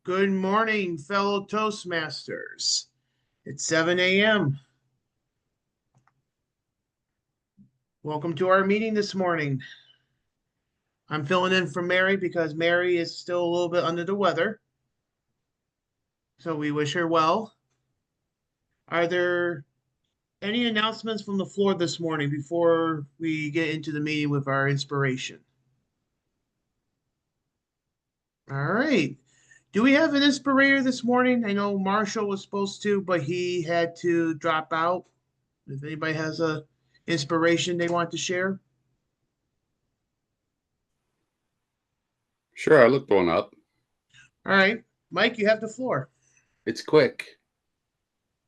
Good morning, fellow Toastmasters. It's 7 a.m. Welcome to our meeting this morning. I'm filling in for Mary because Mary is still a little bit under the weather. So we wish her well. Are there any announcements from the floor this morning before we get into the meeting with our inspiration? All right. Do we have an inspirator this morning? I know Marshall was supposed to, but he had to drop out. If anybody has a inspiration they want to share. Sure, I looked one up. All right. Mike, you have the floor. It's quick.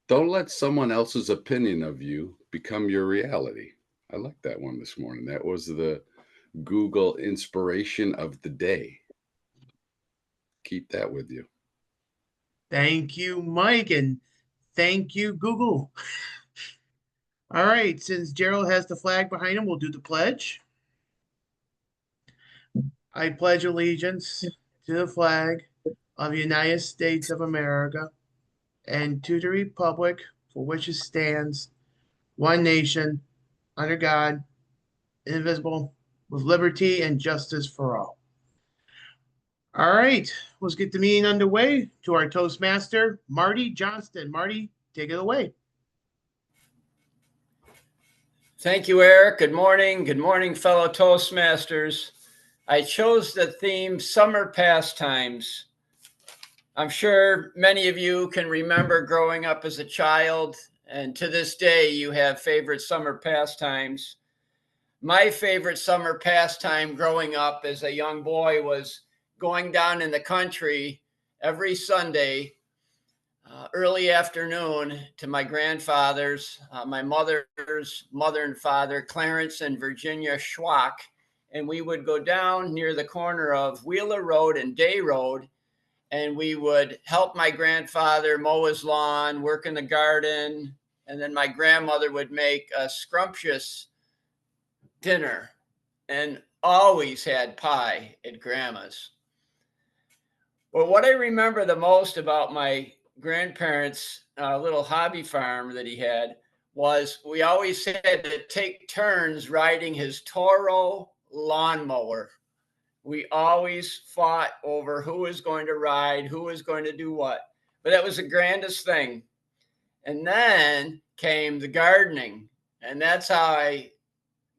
Don't let someone else's opinion of you become your reality. I like that one this morning. That was the Google inspiration of the day. Keep that with you. Thank you, Mike, and thank you, Google. All right. Since Gerald has the flag behind him, we'll do the pledge. I pledge allegiance to the flag of the United States of America and to the republic for which it stands, one nation, under God, indivisible, with liberty and justice for all. All right, let's get the meeting underway. To our Toastmaster, Marty Johnston. Marty, take it away. Thank you, Eric. Good morning. Good morning, fellow Toastmasters. I chose the theme Summer Pastimes. I'm sure many of you can remember growing up as a child, and to this day, you have favorite summer pastimes. My favorite summer pastime growing up as a young boy was going down in the country every Sunday, early afternoon, to my grandfather's, my mother's mother and father, Clarence and Virginia Schwach, and we would go down near the corner of Wheeler Road and Day Road, and we would help my grandfather mow his lawn, work in the garden, and then my grandmother would make a scrumptious dinner and always had pie at Grandma's. But what I remember the most about my grandparents' little hobby farm that he had was we always had to take turns riding his Toro lawnmower. We always fought over who was going to ride, who was going to do what. But that was the grandest thing. And then came the gardening. And that's how I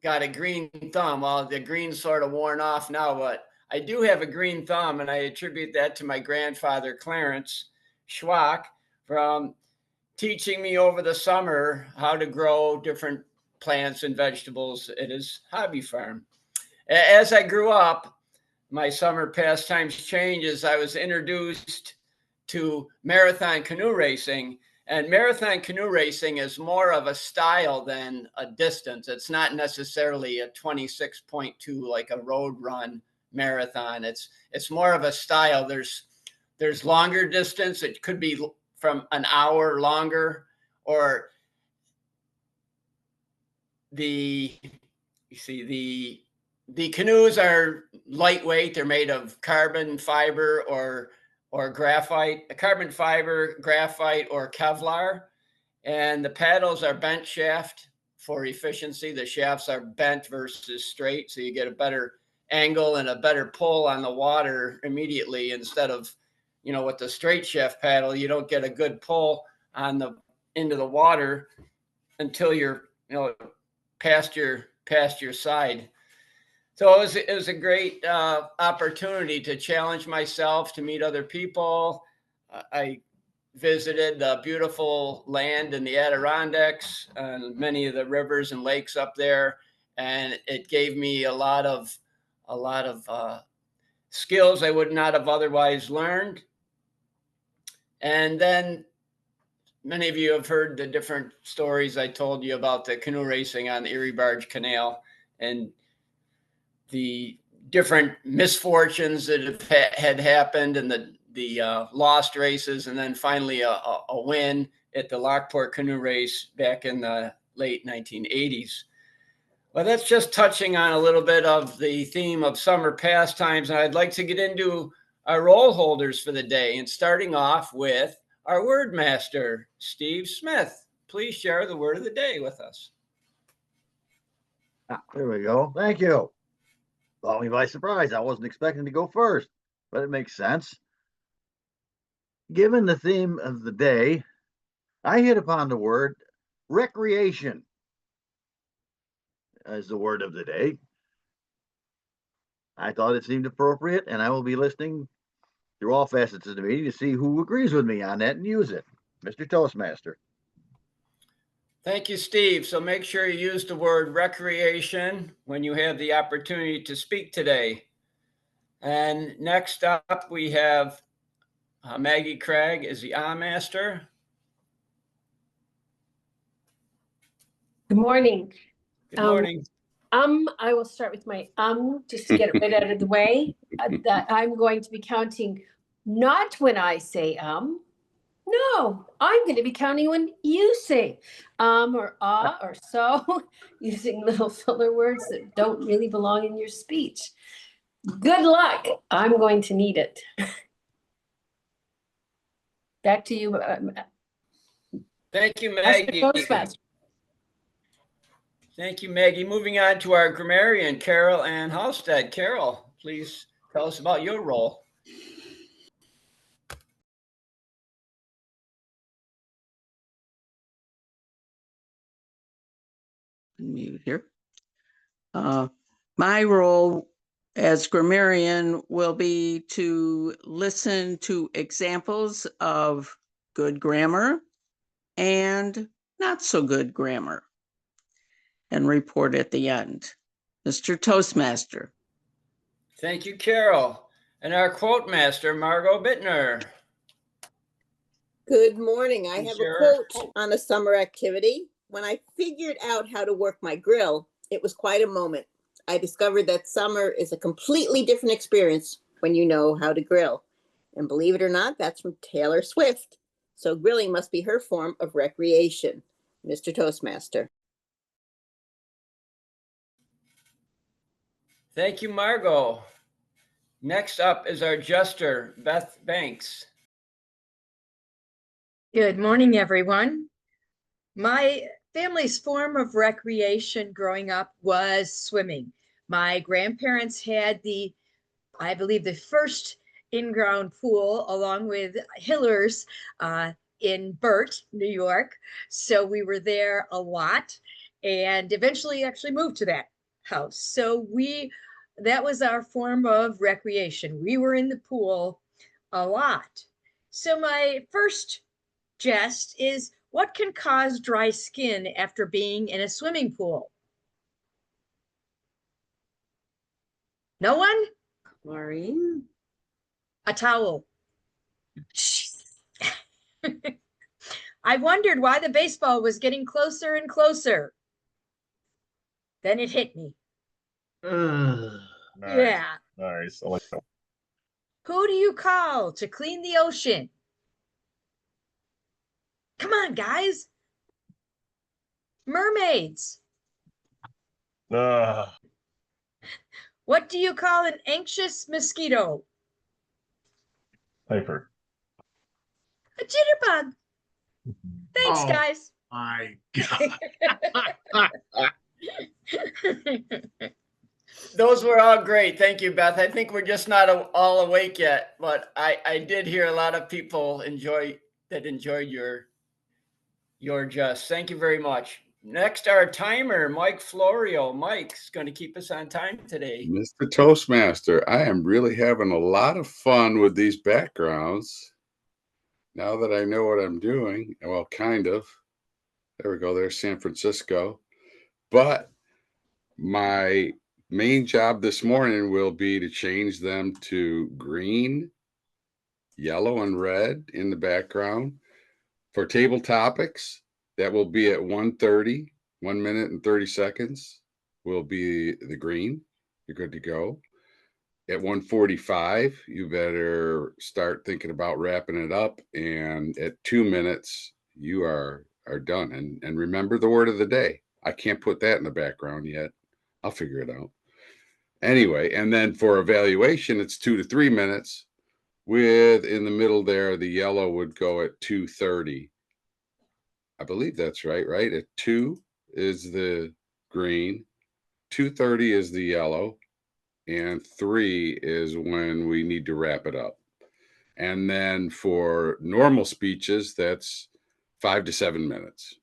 got a green thumb. Well, the green's sort of worn off now, but I do have a green thumb, and I attribute that to my grandfather, Clarence Schwach, from teaching me over the summer how to grow different plants and vegetables at his hobby farm. As I grew up, my summer pastimes changed as I was introduced to marathon canoe racing. And marathon canoe racing is more of a style than a distance. It's not necessarily a 26.2 like a road run marathon. It's more of a style. There's longer distance. It could be from an hour longer, or the canoes are lightweight. They're made of carbon fiber or graphite, carbon fiber, graphite, or Kevlar. And the paddles are bent shaft for efficiency. The shafts are bent versus straight, so you get a better angle and a better pull on the water immediately, instead of, with the straight shaft paddle, you don't get a good pull into the water until you're, past your side. So it was a great opportunity to challenge myself, to meet other people. I visited the beautiful land in the Adirondacks and many of the rivers and lakes up there, and it gave me a lot of skills I would not have otherwise learned. And then many of you have heard the different stories I told you about the canoe racing on the Erie Barge Canal and the different misfortunes that had happened, and the lost races, and then finally a win at the Lockport canoe race back in the late 1980s. Well, that's just touching on a little bit of the theme of summer pastimes, and I'd like to get into our role holders for the day, and starting off with our word master, Steve Smith. Please share the word of the day with us. There we go. Thank you. Caught me by surprise. I wasn't expecting to go first, but it makes sense. Given the theme of the day, I hit upon the word recreation as the word of the day. I thought it seemed appropriate, and I will be listening through all facets of the meeting to see who agrees with me on that and use it. Mr. Toastmaster. Thank you, Steve. So make sure you use the word recreation when you have the opportunity to speak today. And next up, we have Maggie Craig is the master. Good morning. Good morning. I will start with my just to get it right out of the way. That I'm going to be counting not when I say No, I'm going to be counting when you say or or so, using little filler words that don't really belong in your speech. Good luck. I'm going to need it. Back to you. Thank you, Maggie. Thank you, Maggie. Moving on to our grammarian, Carol Ann Halstead. Carol, please tell us about your role. Mute here. My role as grammarian will be to listen to examples of good grammar and not so good grammar and report at the end. Mr. Toastmaster. Thank you, Carol. And our quote master, Margot Bittner. Good morning. I have a quote on a summer activity. When I figured out how to work my grill, it was quite a moment. I discovered that summer is a completely different experience when you know how to grill. And believe it or not, that's from Taylor Swift. So grilling must be her form of recreation. Mr. Toastmaster. Thank you, Margot. Next up is our jester, Beth Banks. Good morning, everyone. My family's form of recreation growing up was swimming. My grandparents had I believe, the first in-ground pool along with Hiller's in Burt, New York. So we were there a lot and eventually actually moved to that house. So that was our form of recreation. We were in the pool a lot. So my first jest is, what can cause dry skin after being in a swimming pool? No one? Maureen. A towel. I wondered why the baseball was getting closer and closer. Then it hit me. Nice. Yeah. Nice. I like that. Who do you call to clean the ocean? Come on, guys. Mermaids. What do you call an anxious mosquito? Paper. A jitterbug. Thanks, guys. My God. Those were all great. Thank you, Beth. I think we're just not all awake yet, but I did hear a lot of people enjoyed your just. Thank you very much. Next, our timer, Mike Florio. Mike's going to keep us on time today. Mr. Toastmaster, I am really having a lot of fun with these backgrounds. Now that I know what I'm doing, well, kind of. There we go. There's San Francisco. But my main job this morning will be to change them to green, yellow, and red in the background. For table topics, that will be at 1:30, 1 minute and 30 seconds will be the green. You're good to go. At 1:45, you better start thinking about wrapping it up. And at 2 minutes, you are done. And remember the word of the day. I can't put that in the background yet. I'll figure it out. Anyway, and then for evaluation, it's 2 to 3 minutes. with in the middle there, the yellow would go at 2:30. I believe that's right, right? At 2 is the green, 2:30 is the yellow, and 3 is when we need to wrap it up. And then for normal speeches, that's 5 to 7 minutes.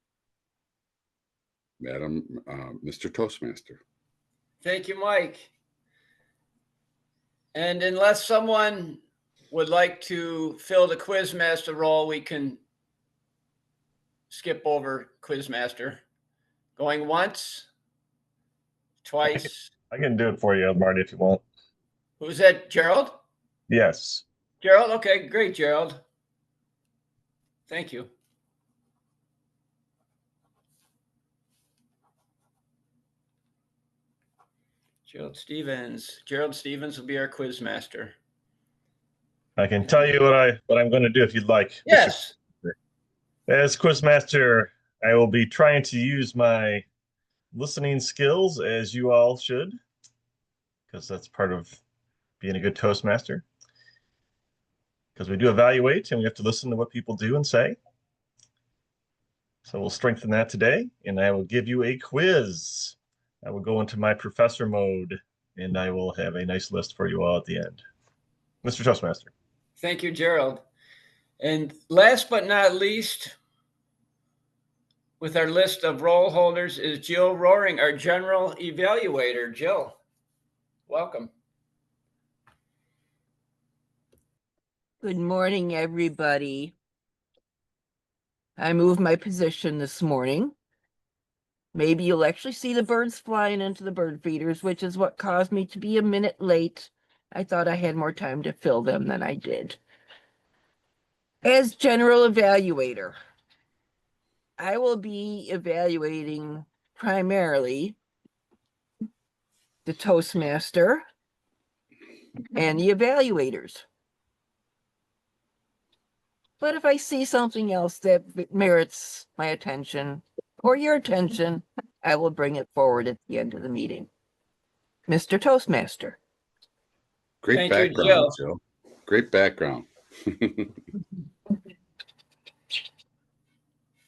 Mr. Toastmaster. Thank you, Mike. And unless someone would like to fill the Quizmaster role, we can skip over Quizmaster. Going once, twice. I can do it for you, Marty, if you want. Who's that, Gerald? Yes. Gerald? Okay, great, Gerald. Thank you. Gerald Stevens will be our Quizmaster. I can tell you what I'm going to do if you'd like. Yes. As Quizmaster, I will be trying to use my listening skills, as you all should, because that's part of being a good Toastmaster. Because we do evaluate and we have to listen to what people do and say. So we'll strengthen that today, and I will give you a quiz. I will go into my professor mode, and I will have a nice list for you all at the end. Mr. Toastmaster. Thank you, Gerald. And last but not least, with our list of roll holders is Jill Roaring, our general evaluator. Jill, welcome. Good morning, everybody. I moved my position this morning. Maybe you'll actually see the birds flying into the bird feeders, which is what caused me to be a minute late. I thought I had more time to fill them than I did. As general evaluator, I will be evaluating primarily the Toastmaster and the evaluators. But if I see something else that merits my attention or your attention, I will bring it forward at the end of the meeting. Mr. Toastmaster. Great Thank you, background, Jill. Great background.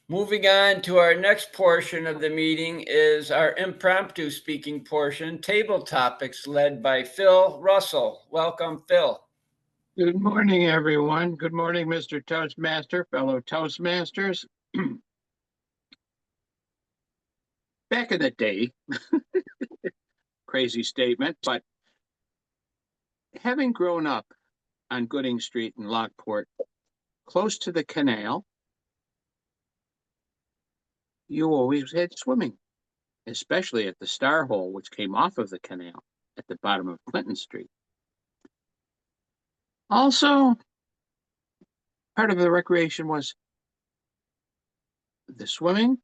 Moving on to our next portion of the meeting is our impromptu speaking portion, table topics led by Phil Russell. Welcome, Phil. Good morning, everyone. Good morning, Mr. Toastmaster, fellow Toastmasters. Back in the day, crazy statement, but having grown up on Gooding Street in Lockport, close to the canal, you always had swimming, especially at the Star Hole, which came off of the canal at the bottom of Clinton Street. Also, part of the recreation was the swimming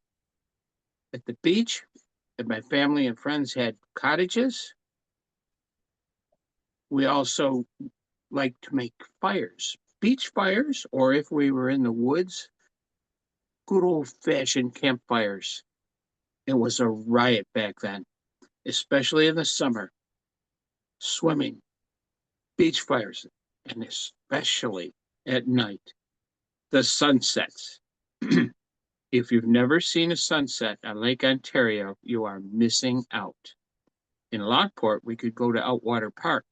at the beach, and my family and friends had cottages. We also liked to make fires, beach fires, or if we were in the woods, good old-fashioned campfires. It was a riot back then, especially in the summer. Swimming, beach fires, and especially at night, the sunsets. If you've never seen a sunset on Lake Ontario, you are missing out. In Lockport, we could go to Outwater Park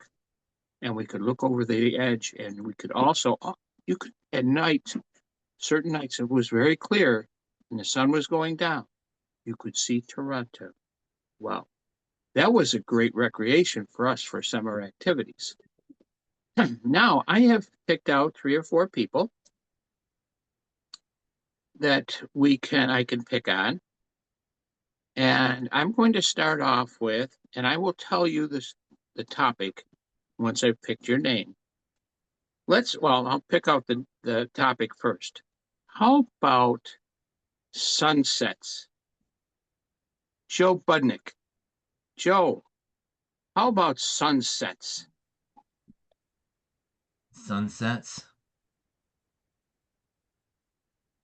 and we could look over the edge, and we could also, you could at night, certain nights it was very clear and the sun was going down, you could see Toronto. Wow. That was a great recreation for us for summer activities. Now I have picked out 3 or 4 people that I can pick on. And I'm going to start off with, and I will tell you the topic once I've picked your name. I'll pick out the topic first. How about sunsets? Joe Budnick. Joe, how about sunsets? Sunsets.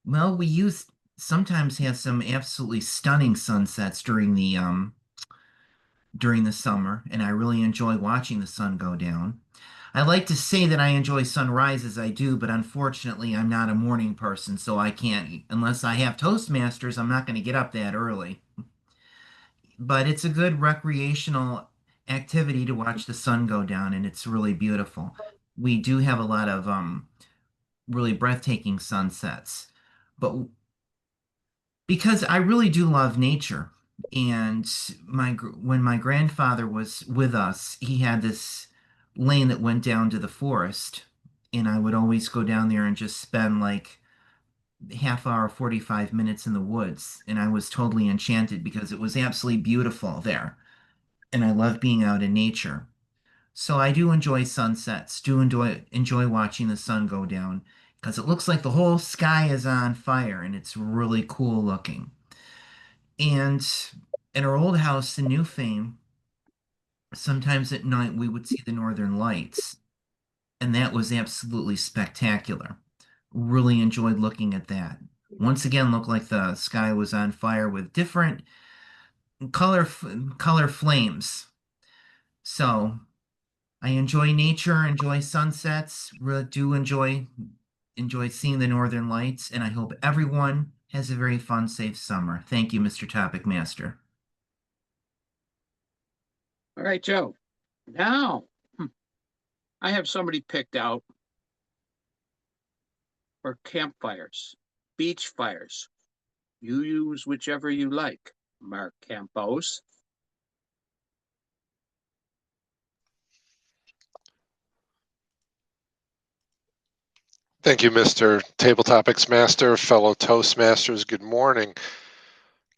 Well, we sometimes have some absolutely stunning sunsets during the summer, and I really enjoy watching the sun go down. I like to say that I enjoy sunrises, I do, but unfortunately, I'm not a morning person, so I can't, unless I have Toastmasters, I'm not going to get up that early. But it's a good recreational activity to watch the sun go down, and it's really beautiful. We do have a lot of really breathtaking sunsets, but because I really do love nature, and when my grandfather was with us, he had this lane that went down to the forest, and I would always go down there and just spend like half hour, 45 minutes in the woods, and I was totally enchanted because it was absolutely beautiful there, and I love being out in nature. So I do enjoy sunsets, do enjoy watching the sun go down because it looks like the whole sky is on fire and it's really cool looking. And in our old house in Newfane, sometimes at night we would see the northern lights, and that was absolutely spectacular. Really enjoyed looking at that. Once again, looked like the sky was on fire with different color color flames. So I enjoy nature, enjoy sunsets, really do enjoy seeing the northern lights, and I hope everyone has a very fun, safe summer. Thank you, Mr. Topic Master. All right, Joe. Now, I have somebody picked out for campfires, beach fires. You use whichever you like, Mark Campos. Thank you, Mr. Table Topics Master, fellow Toastmasters. Good morning.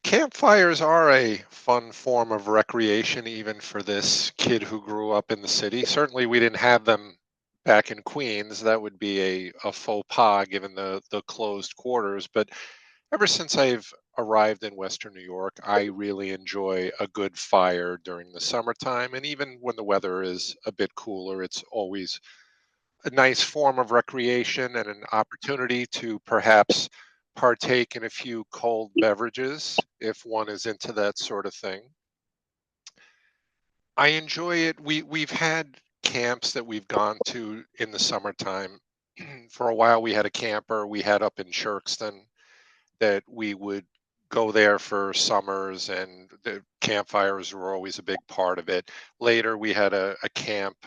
Campfires are a fun form of recreation, even for this kid who grew up in the city. Certainly, we didn't have them back in Queens. That would be a faux pas given the closed quarters. But ever since I've arrived in Western New York, I really enjoy a good fire during the summertime. And even when the weather is a bit cooler, it's always a nice form of recreation and an opportunity to perhaps partake in a few cold beverages if one is into that sort of thing. I enjoy it. We've had camps that we've gone to in the summertime. For a while, we had a camper we had up in Shirkston that we would go there for summers, and the campfires were always a big part of it. Later, we had a camp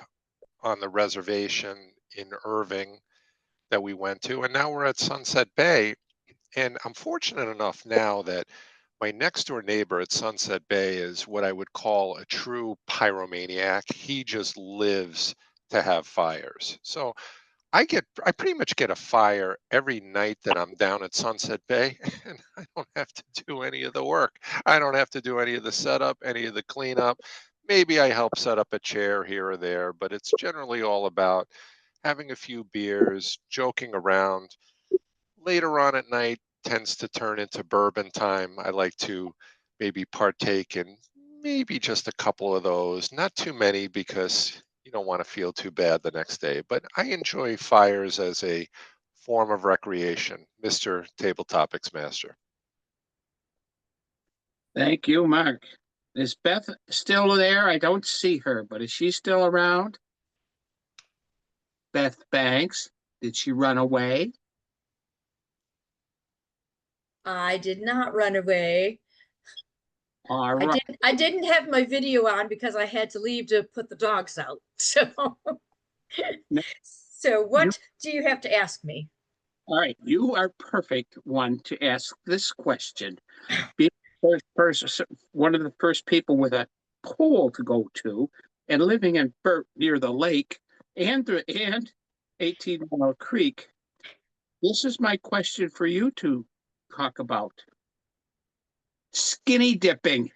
on the reservation in Irving that we went to, and now we're at Sunset Bay. And I'm fortunate enough now that my next door neighbor at Sunset Bay is what I would call a true pyromaniac. He just lives to have fires. So I pretty much get a fire every night that I'm down at Sunset Bay, and I don't have to do any of the work. I don't have to do any of the setup, any of the cleanup. Maybe I help set up a chair here or there, but it's generally all about having a few beers, joking around. Later on at night tends to turn into bourbon time. I like to maybe partake in maybe just a couple of those, not too many because you don't want to feel too bad the next day. But I enjoy fires as a form of recreation, Mr. Table Topics Master. Thank you, Mark. Is Beth still there? I don't see her, but is she still around? Beth Banks, did she run away? I did not run away. All right. I didn't have my video on because I had to leave to put the dogs out. So what do you have to ask me? All right, you are perfect one to ask this question. Being the first person, one of the first people with a pool to go to, and living in near the lake and 18 Mile Creek. This is my question for you to talk about. Skinny dipping.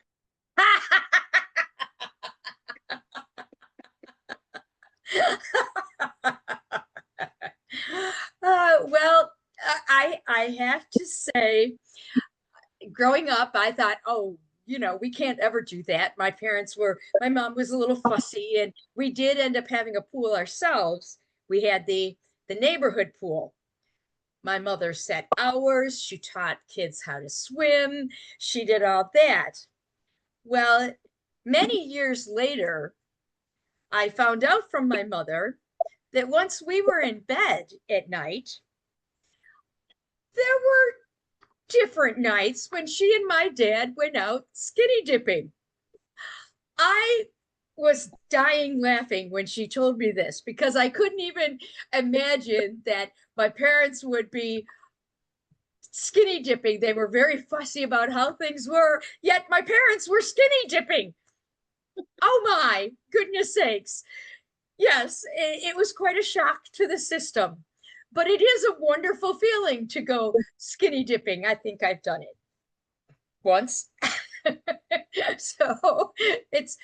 Well, I have to say, growing up, I thought, oh, we can't ever do that. My mom was a little fussy, and we did end up having a pool ourselves. We had the neighborhood pool. My mother set hours. She taught kids how to swim. She did all that. Well, many years later, I found out from my mother that once we were in bed at night, there were different nights when she and my dad went out skinny dipping. I was dying laughing when she told me this because I couldn't even imagine that my parents would be skinny dipping. They were very fussy about how things were, yet my parents were skinny dipping. Oh my goodness sakes. Yes, it was quite a shock to the system, but it is a wonderful feeling to go skinny dipping. I think I've done it once. So it's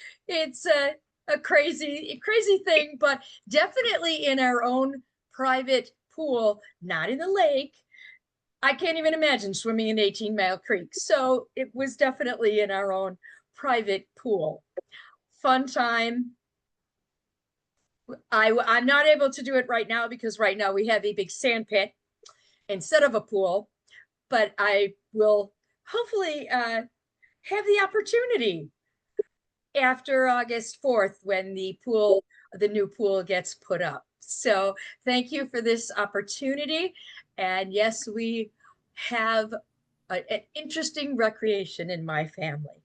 a crazy thing, but definitely in our own private pool, not in the lake. I can't even imagine swimming in 18 Mile Creek. So it was definitely in our own private pool. Fun time. I'm not able to do it right now because right now we have a big sand pit instead of a pool, but I will hopefully have the opportunity after August 4th when the new pool gets put up. So thank you for this opportunity. And yes, we have an interesting recreation in my family.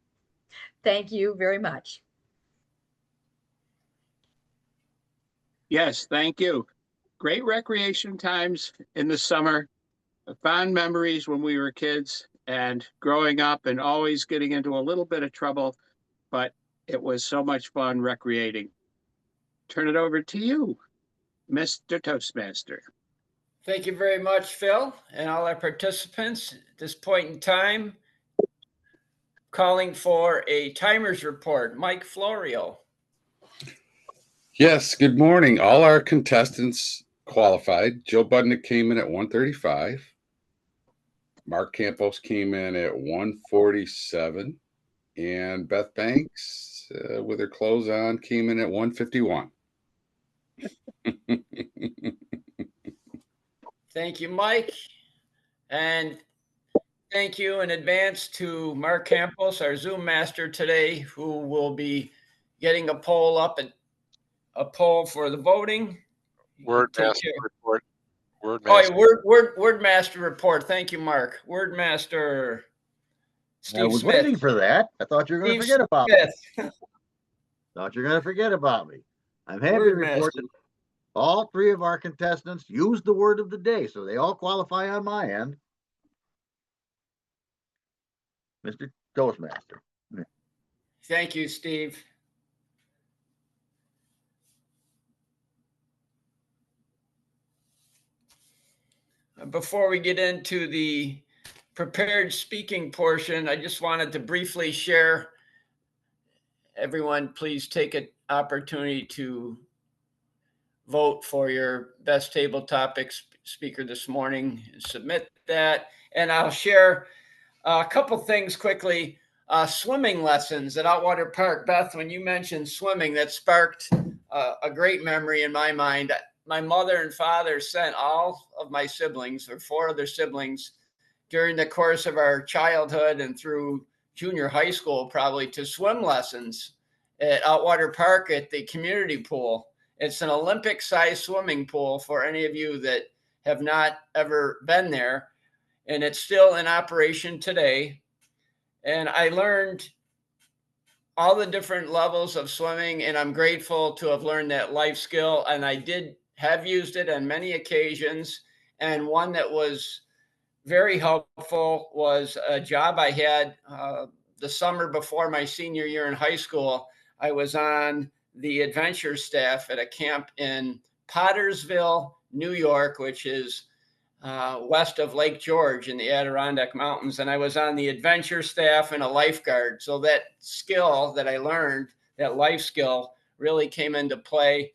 Thank you very much. Yes, thank you. Great recreation times in the summer, fond memories when we were kids and growing up and always getting into a little bit of trouble, but it was so much fun recreating. Turn it over to you, Mr. Toastmaster. Thank you very much, Phil, and all our participants at this point in time. Calling for a timers report. Mike Florio. Yes, good morning. All our contestants qualified. Joe Budnick came in at 135. Mark Campos came in at 147. And Beth Banks, with her clothes on, came in at 151. Thank you, Mike. And thank you in advance to Mark Campos, our Zoom master today, who will be getting a poll up and a poll for the voting. Word Take master care. report. Word Oh, master. word master report. Thank you, Mark. Word master. Steve I was Smith. waiting for that. I thought you were going to Steve forget about me. Smith. Thought you were going to forget about me. I'm happy to Word report master. that all three of our contestants used the word of the day, so they all qualify on my end. Mr. Toastmaster. Thank you, Steve. Before we get into the prepared speaking portion, I just wanted to briefly share. Everyone, please take an opportunity to vote for your best table topics speaker this morning. Submit that, and I'll share a couple things quickly. Swimming lessons at Outwater Park. Beth, when you mentioned swimming, that sparked a great memory in my mind. My mother and father sent all of my siblings, or four other siblings, during the course of our childhood and through junior high school, probably, to swim lessons at Outwater Park at the community pool. It's an Olympic-sized swimming pool for any of you that have not ever been there, and it's still in operation today. And I learned all the different levels of swimming, and I'm grateful to have learned that life skill. And I have used it on many occasions. And one that was very helpful was a job I had the summer before my senior year in high school. I was on the adventure staff at a camp in Pottersville, New York, which is west of Lake George in the Adirondack Mountains. And I was on the adventure staff and a lifeguard. So that skill that I learned, that life skill, really came into play.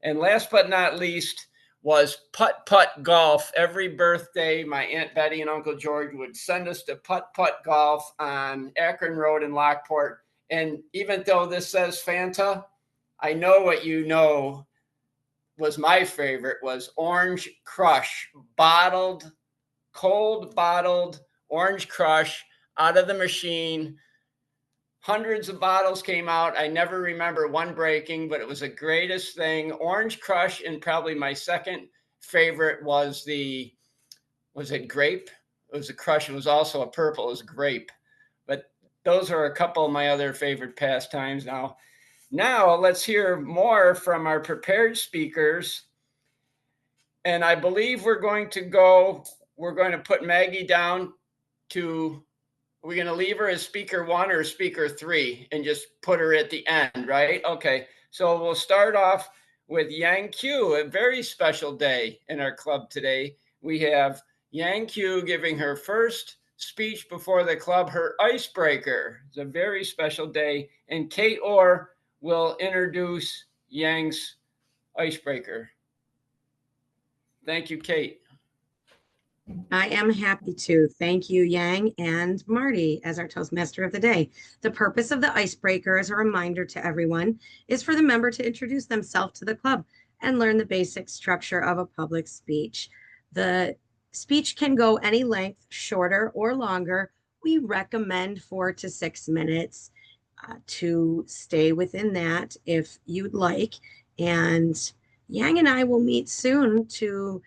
And last but not least was putt-putt golf. Every birthday, my Aunt Betty and Uncle George would send us to putt-putt golf on Akron Road in Lockport. And even though this says Fanta, I know what you know was my favorite was Orange Crush, cold bottled Orange Crush out of the machine, Hundreds of bottles came out. I never remember one breaking, but it was the greatest thing. Orange Crush, and probably my second favorite was it grape? It was a crush. It was also a purple. It was grape. But those are a couple of my other favorite pastimes. Now let's hear more from our prepared speakers. And I believe we're going to put Maggie down to, we're going to leave her as speaker 1 or speaker 3 and just put her at the end, right? Okay. So we'll start off with Yang Q, a very special day in our club today. We have Yang Q giving her first speech before the club, her icebreaker. It's a very special day. And Kate Orr will introduce Yang's icebreaker. Thank you, Kate. I am happy to. Thank you, Yang and Marty, as our Toastmaster of the day. The purpose of the icebreaker, as a reminder to everyone, is for the member to introduce themselves to the club and learn the basic structure of a public speech. The speech can go any length, shorter or longer. We recommend 4 to 6 minutes to stay within that if you'd like. And Yang and I will meet soon to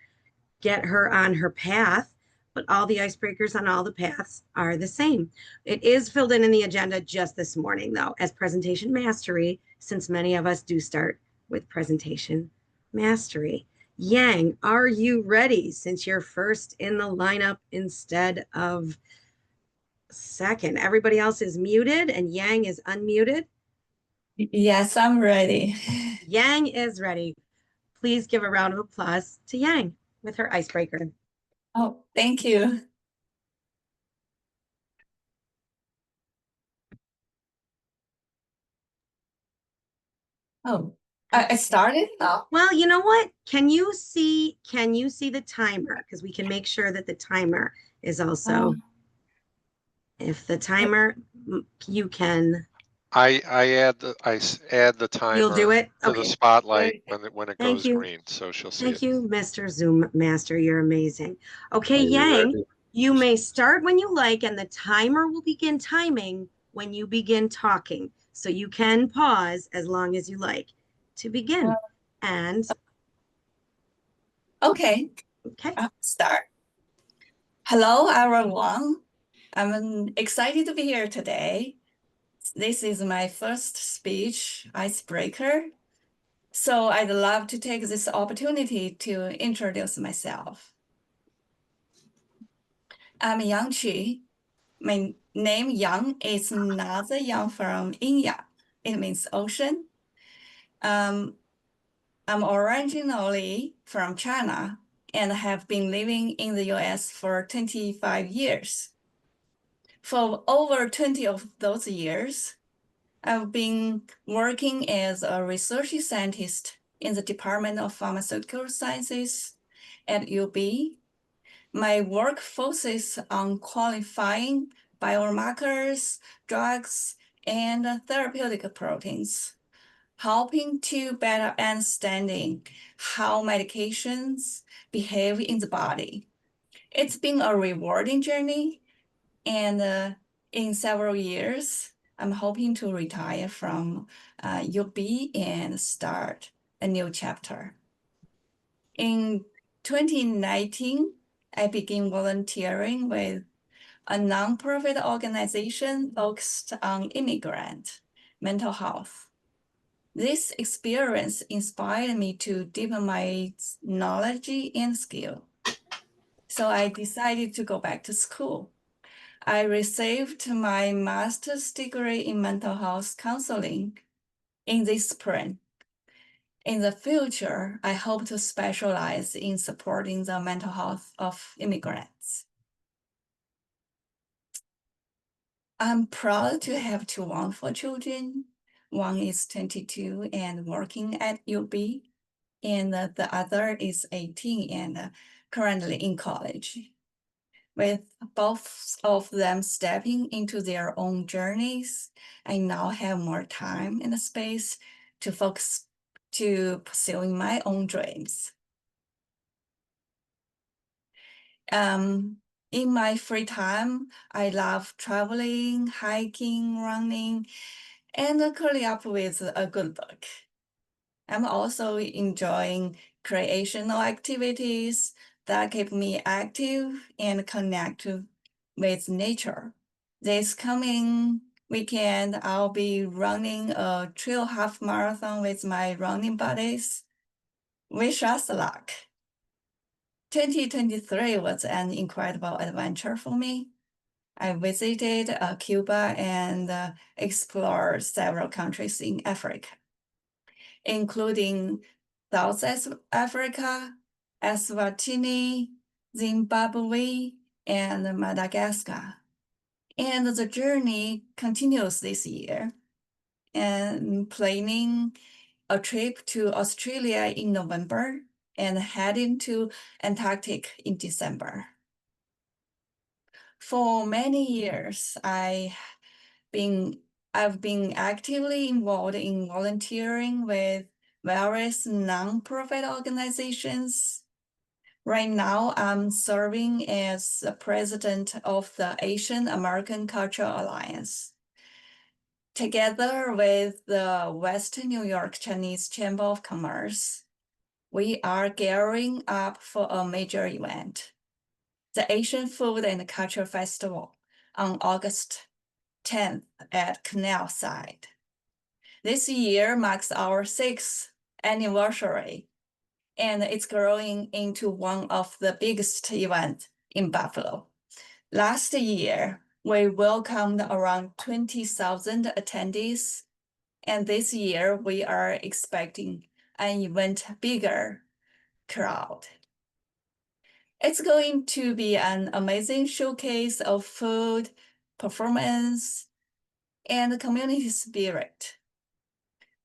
get her on her path, but all the icebreakers on all the paths are the same. It is filled in the agenda just this morning, though, as presentation mastery, since many of us do start with presentation mastery. Yang, are you ready, since you're first in the lineup instead of second? Everybody else is muted and Yang is unmuted. Yes, I'm ready. Yang is ready. Please give a round of applause to Yang with her icebreaker. Oh, thank you. Oh, I started now. Well, you know what? Can you see the timer? Because we can make sure that the timer is also, if the timer, you can. I add the timer. You'll do it? To Okay. the spotlight when it Thank goes you. green, so she'll see Thank it. you, Mr. Zoom Master. You're amazing. Okay, Are you Yang, ready? you may start when you like, and the timer will begin timing when you begin talking. So you can pause as long as you like to begin. And Okay. I'll start. Hello, everyone. I'm excited to be here today. This is my first speech icebreaker. So I'd love to take this opportunity to introduce myself. I'm Yang Qi. My name Yang is not the Yang from India. It means ocean. I'm originally from China and have been living in the US for 25 years. For over 20 of those years, I've been working as a research scientist in the Department of Pharmaceutical Sciences at UB. My work focuses on qualifying biomarkers, drugs, and therapeutic proteins, helping to better understanding how medications behave in the body. It's been a rewarding journey, and in several years, I'm hoping to retire from UB and start a new chapter. In 2019, I began volunteering with a nonprofit organization focused on immigrant mental health. This experience inspired me to deepen my knowledge and skill. So I decided to go back to school. I received my master's degree in mental health counseling in this spring. In the future, I hope to specialize in supporting the mental health of immigrants. I'm proud to have 2 wonderful children. One is 22 and working at UB, and the other is 18 and currently in college. With both of them stepping into their own journeys, I now have more time and space to focus to pursuing my own dreams. In In my free time, I love traveling, hiking, running, and curling up with a good book. I'm also enjoying creational activities that keep me active and connect with nature. This coming weekend, I'll be running a trail half marathon with my running buddies. Wish us luck. 2023 was an incredible adventure for me. I visited Cuba and explored several countries in Africa, including South Africa, Eswatini, Zimbabwe, and Madagascar. And the journey continues this year, and planning a trip to Australia in November and heading to Antarctic in December. For many years, I've been actively involved in volunteering with various nonprofit organizations. Right now, I'm serving as the president of the Asian American Cultural Alliance. Together with the Western New York Chinese Chamber of Commerce, we are gearing up for a major event, the Asian Food and Culture Festival, on August 10th at Canal Side. This year marks our 6th anniversary, and it's growing into one of the biggest events in Buffalo. Last year, we welcomed around 20,000 attendees, and this year we are expecting an even bigger crowd. It's going to be an amazing showcase of food, performance, and community spirit.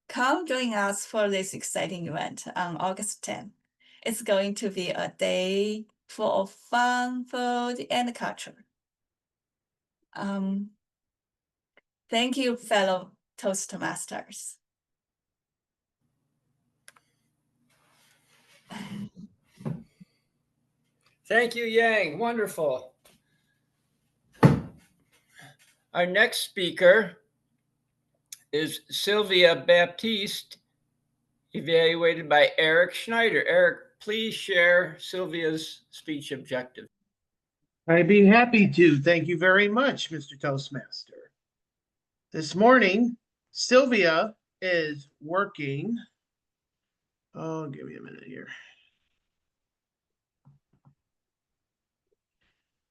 Come join us for this exciting event on August 10th. It's going to be a day full of fun, food, and culture. Thank you, fellow Toastmasters. Thank you, Yang. Wonderful. Our next speaker is Sylvia Baptiste, evaluated by Eric Schneider. Eric, please share Sylvia's speech objective. I'd be happy to. Thank you very much, Mr. Toastmaster. This morning, Sylvia is working. Oh, give me a minute here.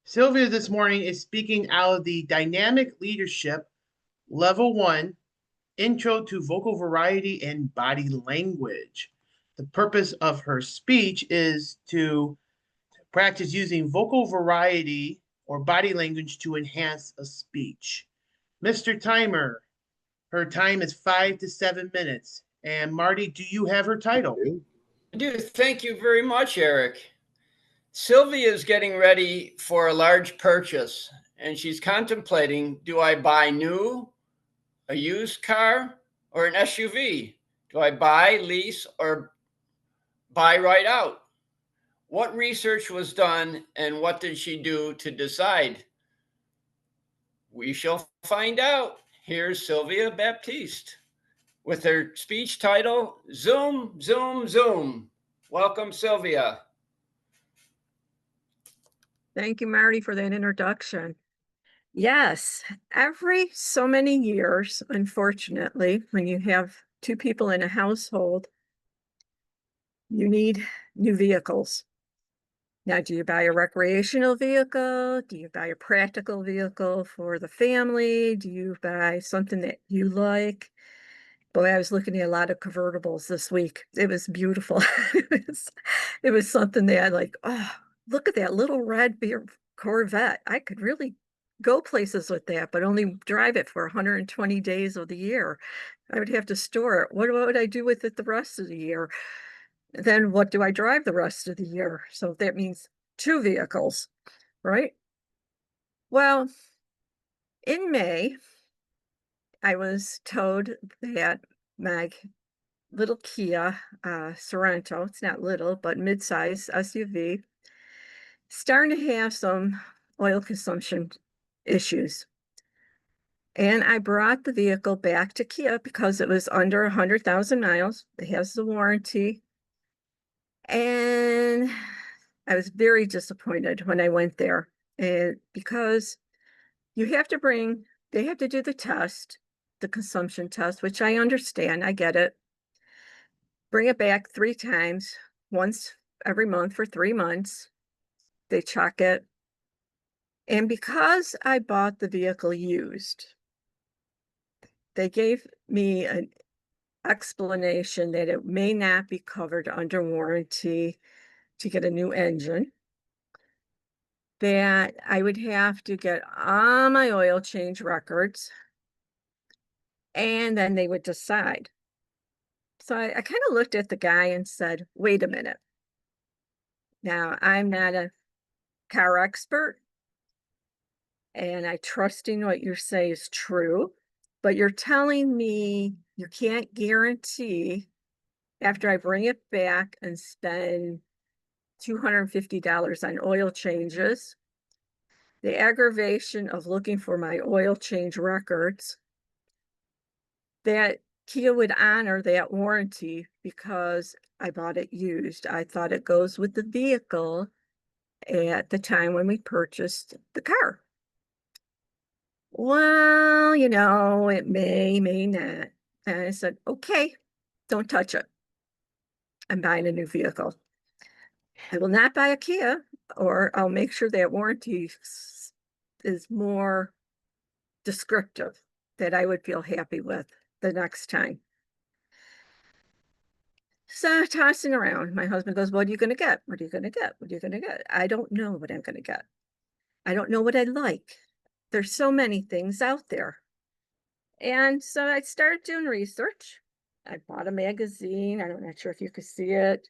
Sylvia this morning is speaking out of the Dynamic Leadership Level 1 Intro to Vocal Variety and Body Language. The purpose of her speech is to practice using vocal variety or body language to enhance a speech. Mr. Timer, her time is 5 to 7 minutes. And Marty, do you have her title? I do. Thank you very much, Eric. Sylvia is getting ready for a large purchase, and she's contemplating, do I buy new, a used car, or an SUV? Do I buy, lease, or buy right out? What research was done, and what did she do to decide? We shall find out. Here's Sylvia Baptiste with her speech title, Zoom, Zoom, Zoom. Welcome, Sylvia. Thank you, Marty, for that introduction. Yes, every so many years, unfortunately, when you have two people in a household, you need new vehicles. Now, do you buy a recreational vehicle? Do you buy a practical vehicle for the family? Do you buy something that you like? Boy, I was looking at a lot of convertibles this week. It was beautiful. It was something that I like, oh, look at that little red Corvette. I could really go places with that, but only drive it for 120 days of the year. I would have to store it. What would I do with it the rest of the year? Then what do I drive the rest of the year? So that means two vehicles, right? Well, in May, I was told that my little Kia Sorento, it's not little, but mid-size SUV, starting to have some oil consumption issues. And I brought the vehicle back to Kia because it was under 100,000 miles. It has the warranty. And I was very disappointed when I went there. And because you have to they have to do the test, the consumption test, which I understand. I get it. Bring it back 3 times, once every month for 3 months. They check it. And because I bought the vehicle used, they gave me an explanation that it may not be covered under warranty to get a new engine, that I would have to get all my oil change records, and then they would decide. So I kind of looked at the guy and said, wait a minute. Now, I'm not a car expert, and I trusting what you say is true, but you're telling me you can't guarantee after I bring it back and spend $250 on oil changes, the aggravation of looking for my oil change records, that Kia would honor that warranty because I bought it used. I thought it goes with the vehicle at the time when we purchased the car. Well, it may not. And I said, okay, don't touch it. I'm buying a new vehicle. I will not buy a Kia, or I'll make sure that warranty is more descriptive, that I would feel happy with the next time. So tossing around, my husband goes, what are you going to get? What are you going to get? What are you going to get? I don't know what I'm going to get. I don't know what I like. There's so many things out there. And so I started doing research. I bought a magazine. I'm not sure if you could see it.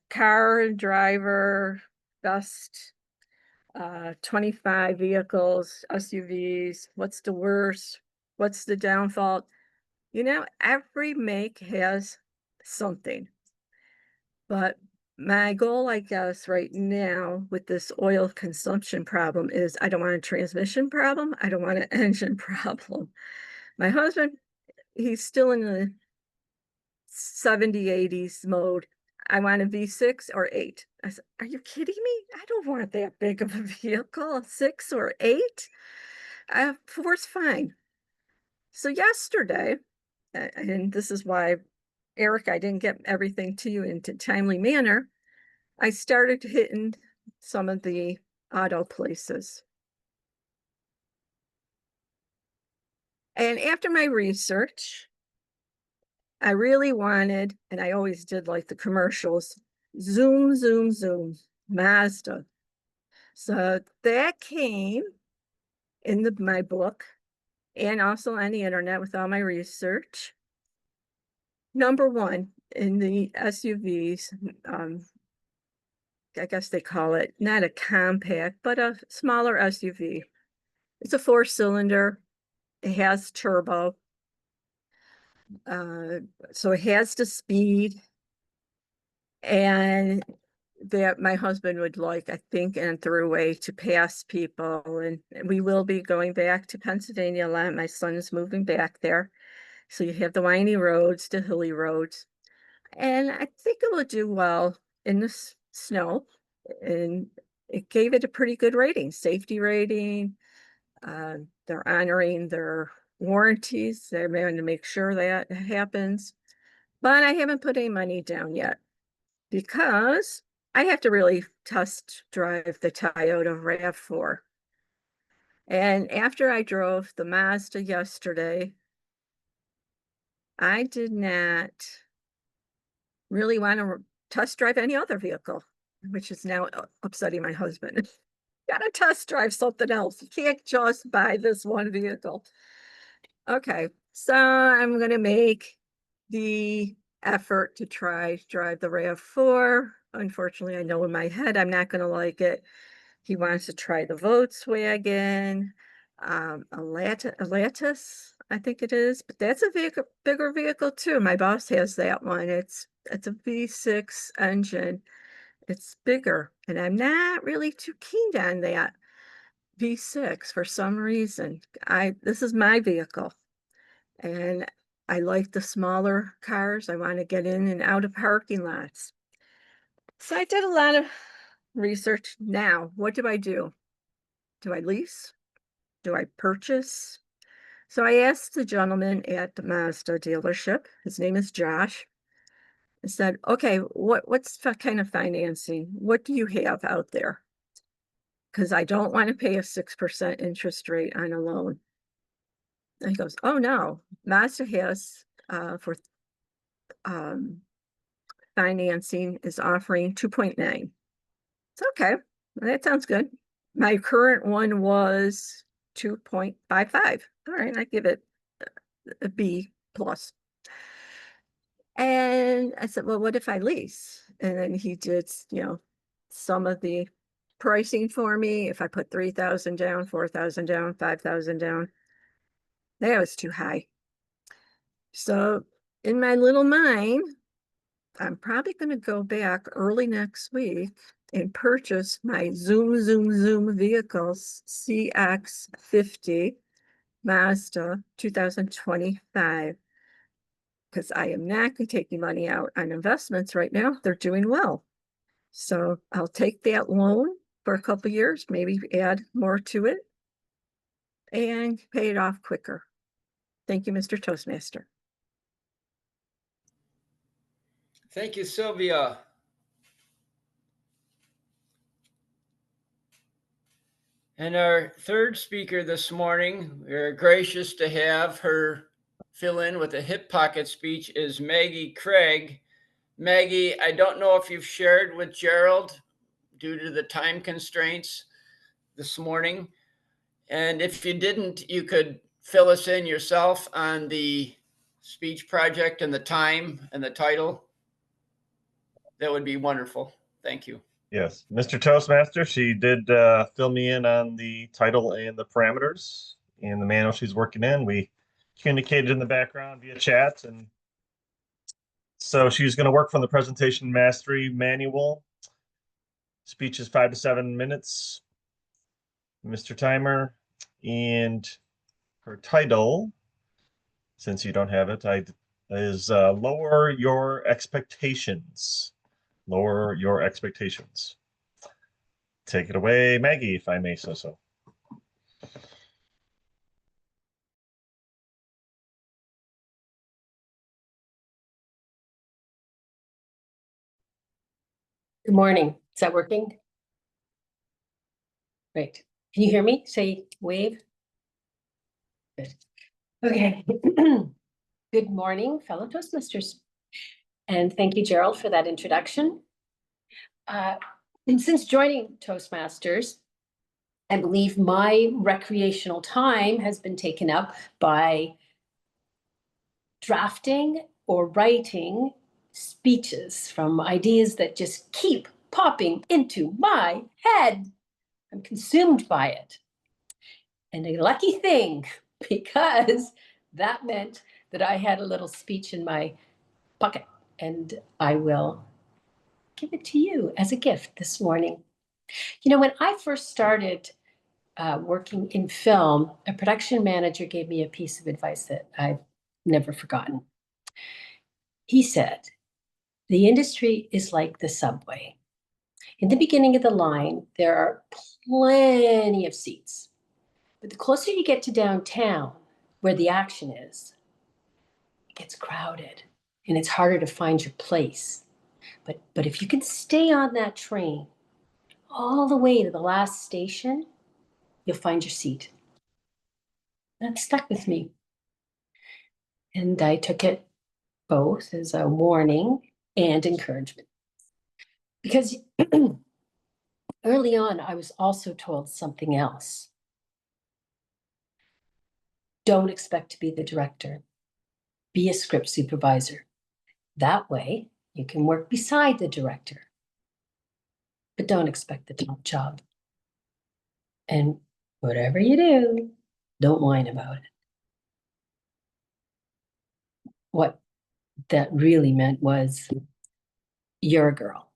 Car and driver, best 25 vehicles, SUVs. What's the worst? What's the downfall? Every make has something. But my goal, I guess, right now with this oil consumption problem is I don't want a transmission problem. I don't want an engine problem. My husband, he's still in the 70, 80s mode. I want a V6 or 8. I said, are you kidding me? I don't want that big of a vehicle, 6 or 8. 4's fine. So yesterday, and this is why, Eric, I didn't get everything to you in a timely manner, I started hitting some of the auto places. And after my research, I really wanted, and I always did like the commercials, zoom, zoom, zoom, Mazda. So that came in my book and also on the internet with all my research. Number 1 in the SUVs, I guess they call it not a compact, but a smaller SUV. It's a 4-cylinder. It has turbo. So it has the speed, and that my husband would like, I think, and throughway to pass people. And we will be going back to Pennsylvania a lot. My son is moving back there. So you have the windy roads, the hilly roads. And I think it will do well in the snow. And it gave it a pretty good rating, safety rating. They're honoring their warranties. They're going to make sure that happens. But I haven't put any money down yet because I have to really test drive the Toyota RAV4. And after I drove the Mazda yesterday, I did not really want to test drive any other vehicle, which is now upsetting my husband. Gotta test drive something else. You can't just buy this one vehicle. Okay, so I'm gonna make the effort to try drive the RAV4. Unfortunately, I know in my head I'm not gonna like it. He wants to try the Volkswagen, a Latus, I think it is, but that's a bigger vehicle too. My boss has that one. It's a V6 engine, It's bigger, and I'm not really too keen on that V6 for some reason. This is my vehicle, and I like the smaller cars. I want to get in and out of parking lots. So I did a lot of research. Now, what do I do? Do I lease? Do I purchase? So I asked the gentleman at the Mazda dealership, his name is Josh. I said, okay, what's the kind of financing? What do you have out there? Because I don't want to pay a 6% interest rate on a loan. And he goes, oh no, Mazda has for financing is offering 2.9. It's okay. That sounds good. My current one was 2.55. All right, I give it a B plus. And I said, well, what if I lease? And then he did, some of the pricing for me. If I put 3,000 down, 4,000 down, 5,000 down, that was too high. So in my little mind, I'm probably going to go back early next week and purchase my Zoom vehicles CX-50 Mazda 2025. Because I am not taking money out on investments right now. They're doing well. So I'll take that loan for a couple of years, maybe add more to it and pay it off quicker. Thank you, Mr. Toastmaster. Thank you, Sylvia. And our third speaker this morning, we're gracious to have her fill in with a hip pocket speech, is Maggie Craig. Maggie, I don't know if you've shared with Gerald due to the time constraints this morning. And if you didn't, you could fill us in yourself on the speech project and the time and the title. That would be wonderful. Thank you. Yes, Mr. Toastmaster, she did fill me in on the title and the parameters and the manual she's working in. We communicated in the background via chat, and so she's going to work from the presentation mastery manual. Speech is 5 to 7 minutes, Mr. Timer, and her title, since you don't have it, is Lower Your Expectations. Lower your expectations. Take it away, Maggie, if I may say so. Good morning. Is that working? Great. Can you hear me? Say wave. Good. Okay. Good morning, fellow Toastmasters. And thank you, Gerald, for that introduction. And since joining Toastmasters, I believe my recreational time has been taken up by drafting or writing speeches from ideas that just keep popping into my head. I'm consumed by it. And a lucky thing, because that meant that I had a little speech in my pocket, and I will give it to you as a gift this morning. You know, when I first started working in film, a production manager gave me a piece of advice that I've never forgotten. He said, the industry is like the subway. In the beginning of the line, there are plenty of seats. But the closer you get to downtown, where the action is, it gets crowded and it's harder to find your place. But if you can stay on that train all the way to the last station, you'll find your seat. That stuck with me. And I took it both as a warning and encouragement. Because early on, I was also told something else. Don't expect to be the director. Be a script supervisor. That way, you can work beside the director. But don't expect the top job. And whatever you do, don't whine about it. What that really meant was, you're a girl.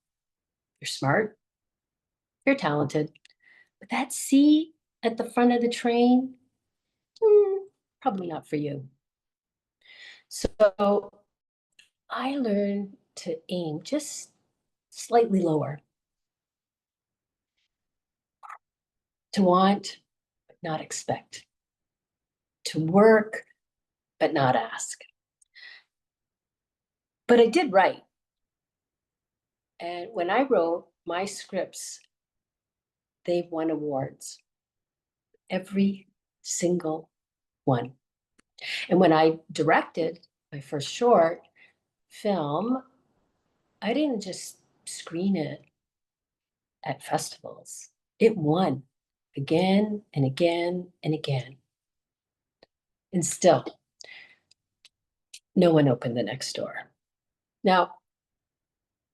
You're smart. You're talented. But that seat at the front of the train, probably not for you. So I learned to aim just slightly lower. To want, but not expect. To work, but not ask. But I did write. And when I wrote my scripts, they've won awards. Every single one. And when I directed my first short film, I didn't just screen it at festivals. It won again and again and again. And still, no one opened the next door. Now,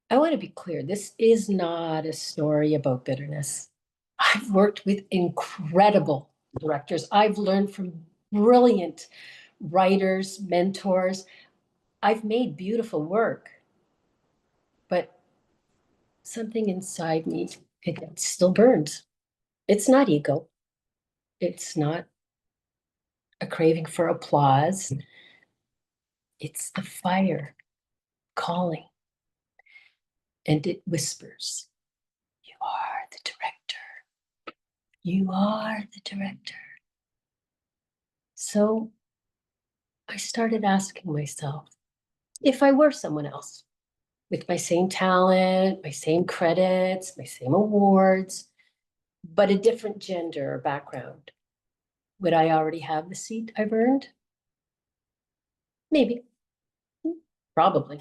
I want to be clear, this is not a story about bitterness. I've worked with incredible directors. I've learned from brilliant writers, mentors. I've made beautiful work, but something inside me, it still burns. It's not ego. It's not a craving for applause. It's the fire calling. And it whispers, you are the director. You are the director. So I started asking myself, if I were someone else, with my same talent, my same credits, my same awards, but a different gender or background, would I already have the seat I've earned? Maybe, probably.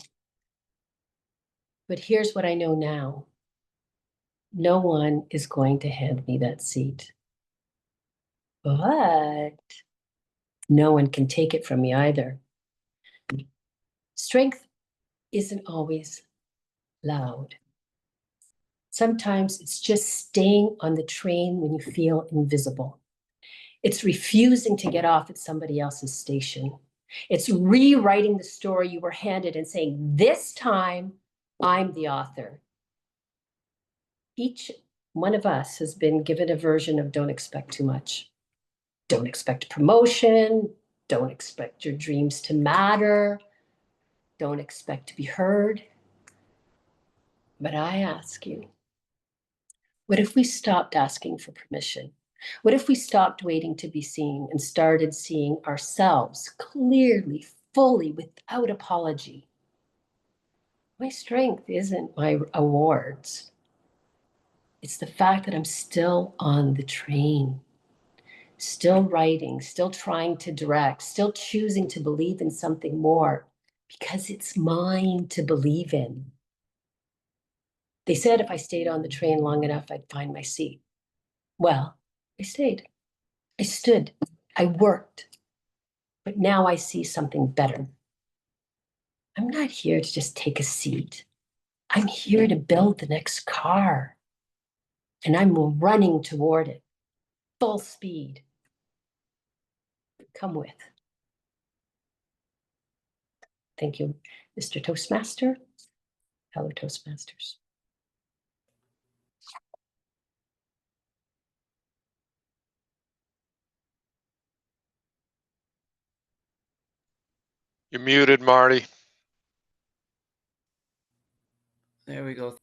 But here's what I know now. No one is going to hand me that seat. But no one can take it from me either. Strength isn't always loud. Sometimes it's just staying on the train when you feel invisible. It's refusing to get off at somebody else's station. It's rewriting the story you were handed and saying, this time, I'm the author. Each one of us has been given a version of don't expect too much. Don't expect promotion. Don't expect your dreams to matter. Don't expect to be heard. But I ask you, what if we stopped asking for permission? What if we stopped waiting to be seen and started seeing ourselves clearly, fully, without apology? My strength isn't my awards. It's the fact that I'm still on the train, still writing, still trying to direct, still choosing to believe in something more because it's mine to believe in. They said if I stayed on the train long enough, I'd find my seat. Well, I stayed. I stood. I worked. But now I see something better. I'm not here to just take a seat. I'm here to build the next car. And I'm running toward it, full speed. Come with. Thank you, Mr. Toastmaster. Hello, Toastmasters. You're muted, Marty. There we go.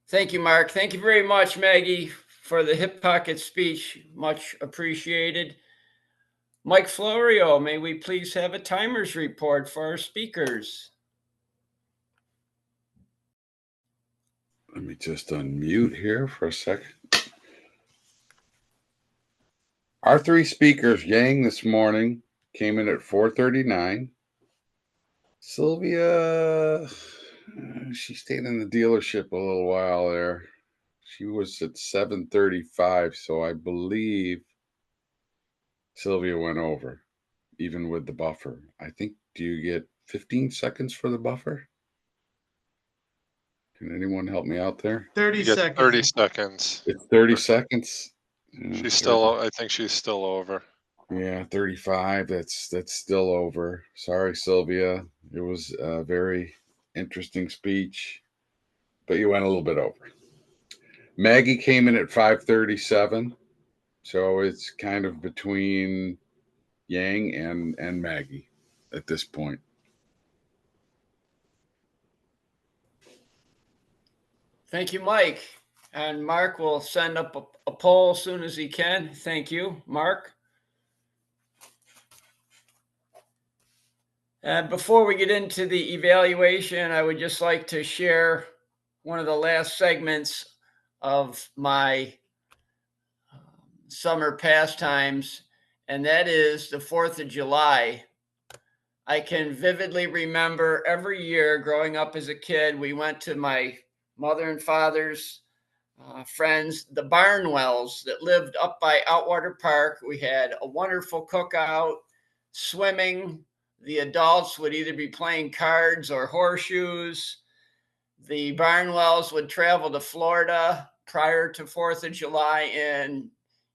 Thank you, Mark. Thank you very much, Maggie, for the hip pocket speech. Much appreciated. Mike Florio, may we please have a timers report for our speakers? Let me just unmute here for a second. Our three speakers, Yang this morning, came in at 4:39. Sylvia, she stayed in the dealership a little while there. She was at 7:35, so I believe Sylvia went over, even with the buffer. I think, do you get 15 seconds for the buffer? Can anyone help me out there? 30 You get seconds. 30 seconds. It's 30 seconds. She's still, I think she's still over. Yeah, 35. That's still over. Sorry, Sylvia. It was a very interesting speech, but you went a little bit over. Maggie came in at 537. So it's kind of between Yang and Maggie at this point. Thank you, Mike. And Mark will send up a poll as soon as he can. Thank you, Mark. And before we get into the evaluation, I would just like to share one of the last segments of my summer pastimes, and that is the 4th of July. I can vividly remember every year growing up as a kid, we went to my mother and father's friends, the Barnwells that lived up by Outwater Park. We had a wonderful cookout, swimming. The adults would either be playing cards or horseshoes. The Barnwells would travel to Florida prior to 4th of July, and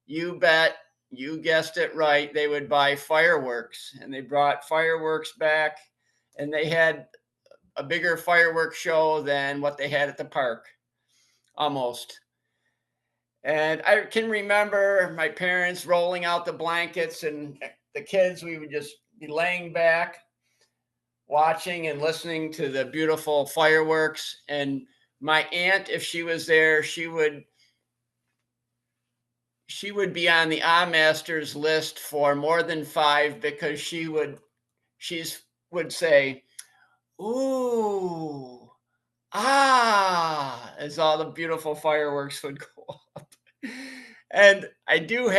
you bet, you guessed it right, they would buy fireworks, and they brought fireworks back, and they had a bigger fireworks show than what they had at the park, almost. And I can remember my parents rolling out the blankets, and the kids, we would just be laying back, watching and listening to the beautiful fireworks. And my aunt, if she was there, she would be on the Masters list for more than 5, because she would say, "Ooh, ah," as all the beautiful fireworks would go up. And I do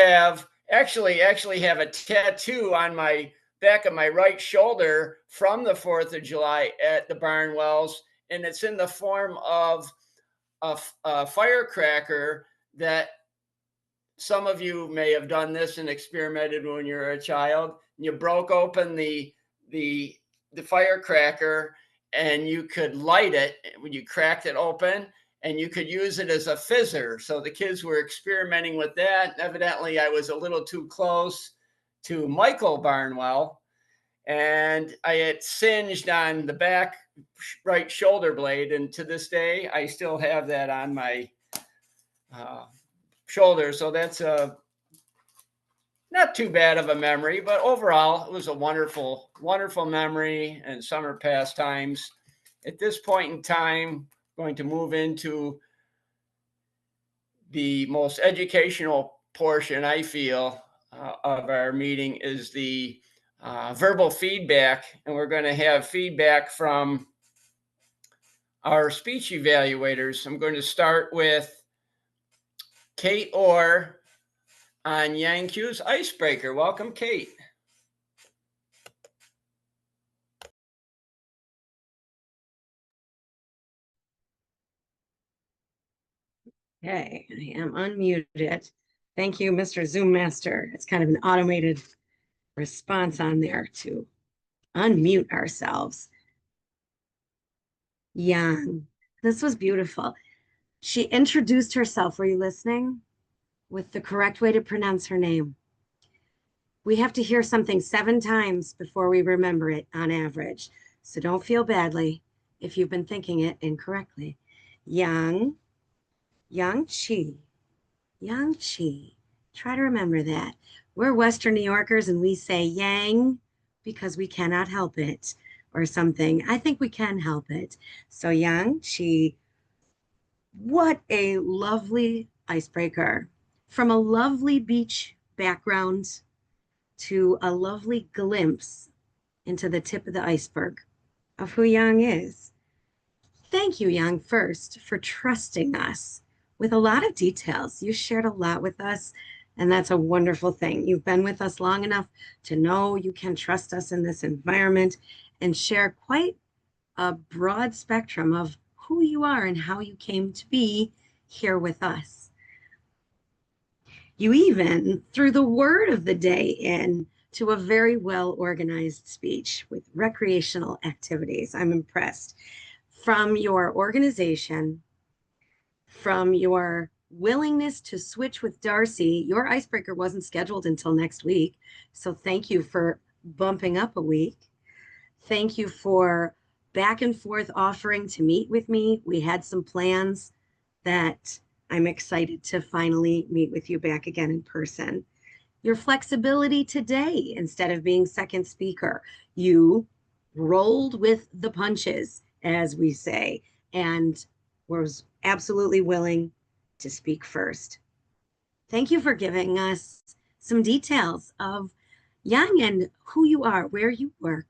actually have a tattoo on my back of my right shoulder from the 4th of July at the Barnwells, and it's in the form of a firecracker that some of you may have done this and experimented when you were a child. You broke open the firecracker, and you could light it when you cracked it open, and you could use it as a fizzer. So the kids were experimenting with that. Evidently, I was a little too close to Michael Barnwell, and I had singed on the back right shoulder blade. And to this day, I still have that on my shoulder. So that's not too bad of a memory, but overall, it was a wonderful, wonderful memory and summer pastimes. At this point in time, I'm going to move into the most educational portion, I feel, of our meeting is the verbal feedback. And we're going to have feedback from our speech evaluators. I'm going to start with Kate Orr on Yang Q's icebreaker. Welcome, Kate. Okay, I am unmuted. Thank you, Mr. Zoom Master. It's kind of an automated response on there to unmute ourselves. Yang, this was beautiful. She introduced herself. Were you listening? With the correct way to pronounce her name. We have to hear something 7 times before we remember it on average. So don't feel badly if you've been thinking it incorrectly. Yang Chi. Try to remember that. We're Western New Yorkers and we say Yang because we cannot help it or something. I think we can help it. So Yang Chi, what a lovely icebreaker. From a lovely beach background to a lovely glimpse into the tip of the iceberg of who Yang is. Thank you, Yang, first for trusting us with a lot of details. You shared a lot with us, and that's a wonderful thing. You've been with us long enough to know you can trust us in this environment and share quite a broad spectrum of who you are and how you came to be here with us. You even threw the word of the day in to a very well-organized speech with recreational activities. I'm impressed. From your organization, from your willingness to switch with Darcy. Your icebreaker wasn't scheduled until next week. So thank you for bumping up a week. Thank you for back and forth offering to meet with me. We had some plans that I'm excited to finally meet with you back again in person. Your flexibility today, instead of being second speaker, you rolled with the punches, as we say, and was absolutely willing to speak first. Thank you for giving us some details of Yang and who you are, where you work,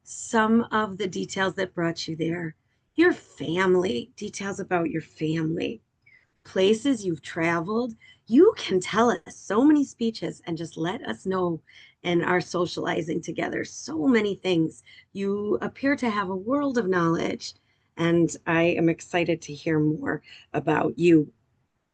some of the details that brought you there, your family, details about your family, places you've traveled. You can tell us so many speeches and just let us know in our socializing together so many things. You appear to have a world of knowledge, and I am excited to hear more about you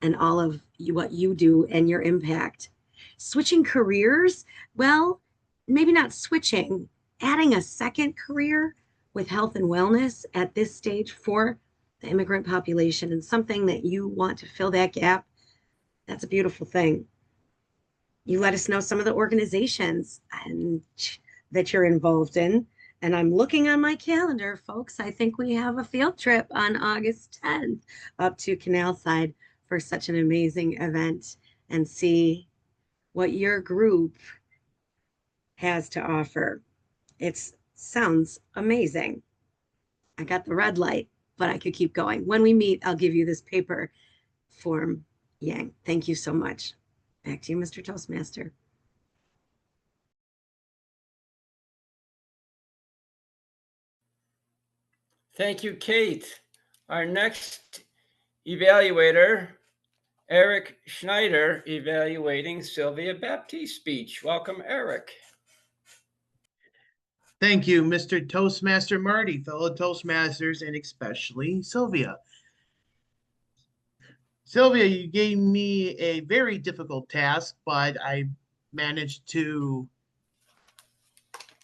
and all of you, what you do and your impact. Switching careers, well, maybe not switching, adding a second career with health and wellness at this stage for the immigrant population and something that you want to fill that gap. That's a beautiful thing. You let us know some of the organizations and that you're involved in. And I'm looking on my calendar, folks. I think we have a field trip on August 10th up to Canalside for such an amazing event and see what your group has to offer. It sounds amazing. I got the red light, but I could keep going. When we meet, I'll give you this paper form, Yang. Thank you so much. Back to you, Mr. Toastmaster. Thank you, Kate. Our next evaluator, Eric Schneider, evaluating Sylvia Baptiste's speech. Welcome, Eric. Thank you, Mr. Toastmaster Marty, fellow Toastmasters, and especially Sylvia. Sylvia, you gave me a very difficult task, but I managed to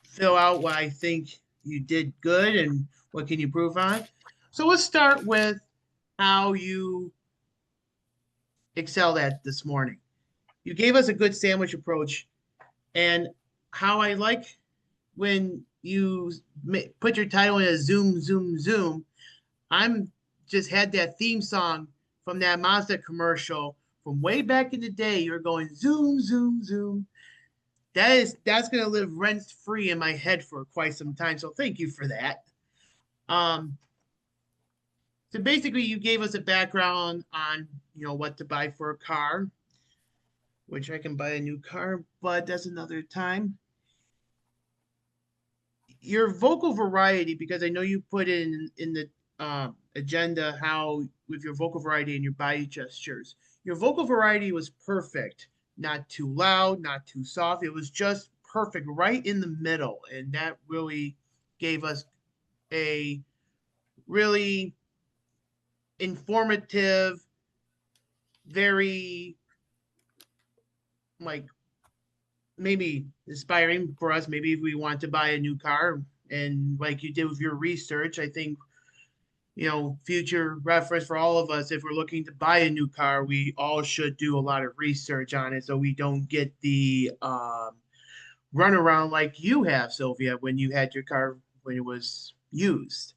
fill out what I think you did good and what can you prove on. So let's start with how you excelled at this morning. You gave us a good sandwich approach, and how I like when you put your title in a zoom, zoom, zoom. I'm just had that theme song from that Mazda commercial from way back in the day. You're going zoom, zoom, zoom. That's gonna live rent free in my head for quite some time. So thank you for that. So basically, you gave us a background on what to buy for a car, which I can buy a new car, but that's another time. Your vocal variety, because I know you put in the agenda how with your vocal variety and your body gestures, your vocal variety was perfect. Not too loud, not too soft. It was just perfect, right in the middle, and that really gave us a really informative, very like maybe inspiring for us. Maybe if we want to buy a new car, and like you did with your research, I think future reference for all of us. If we're looking to buy a new car, we all should do a lot of research on it so we don't get the runaround like you have, Sylvia, when you had your car when it was used.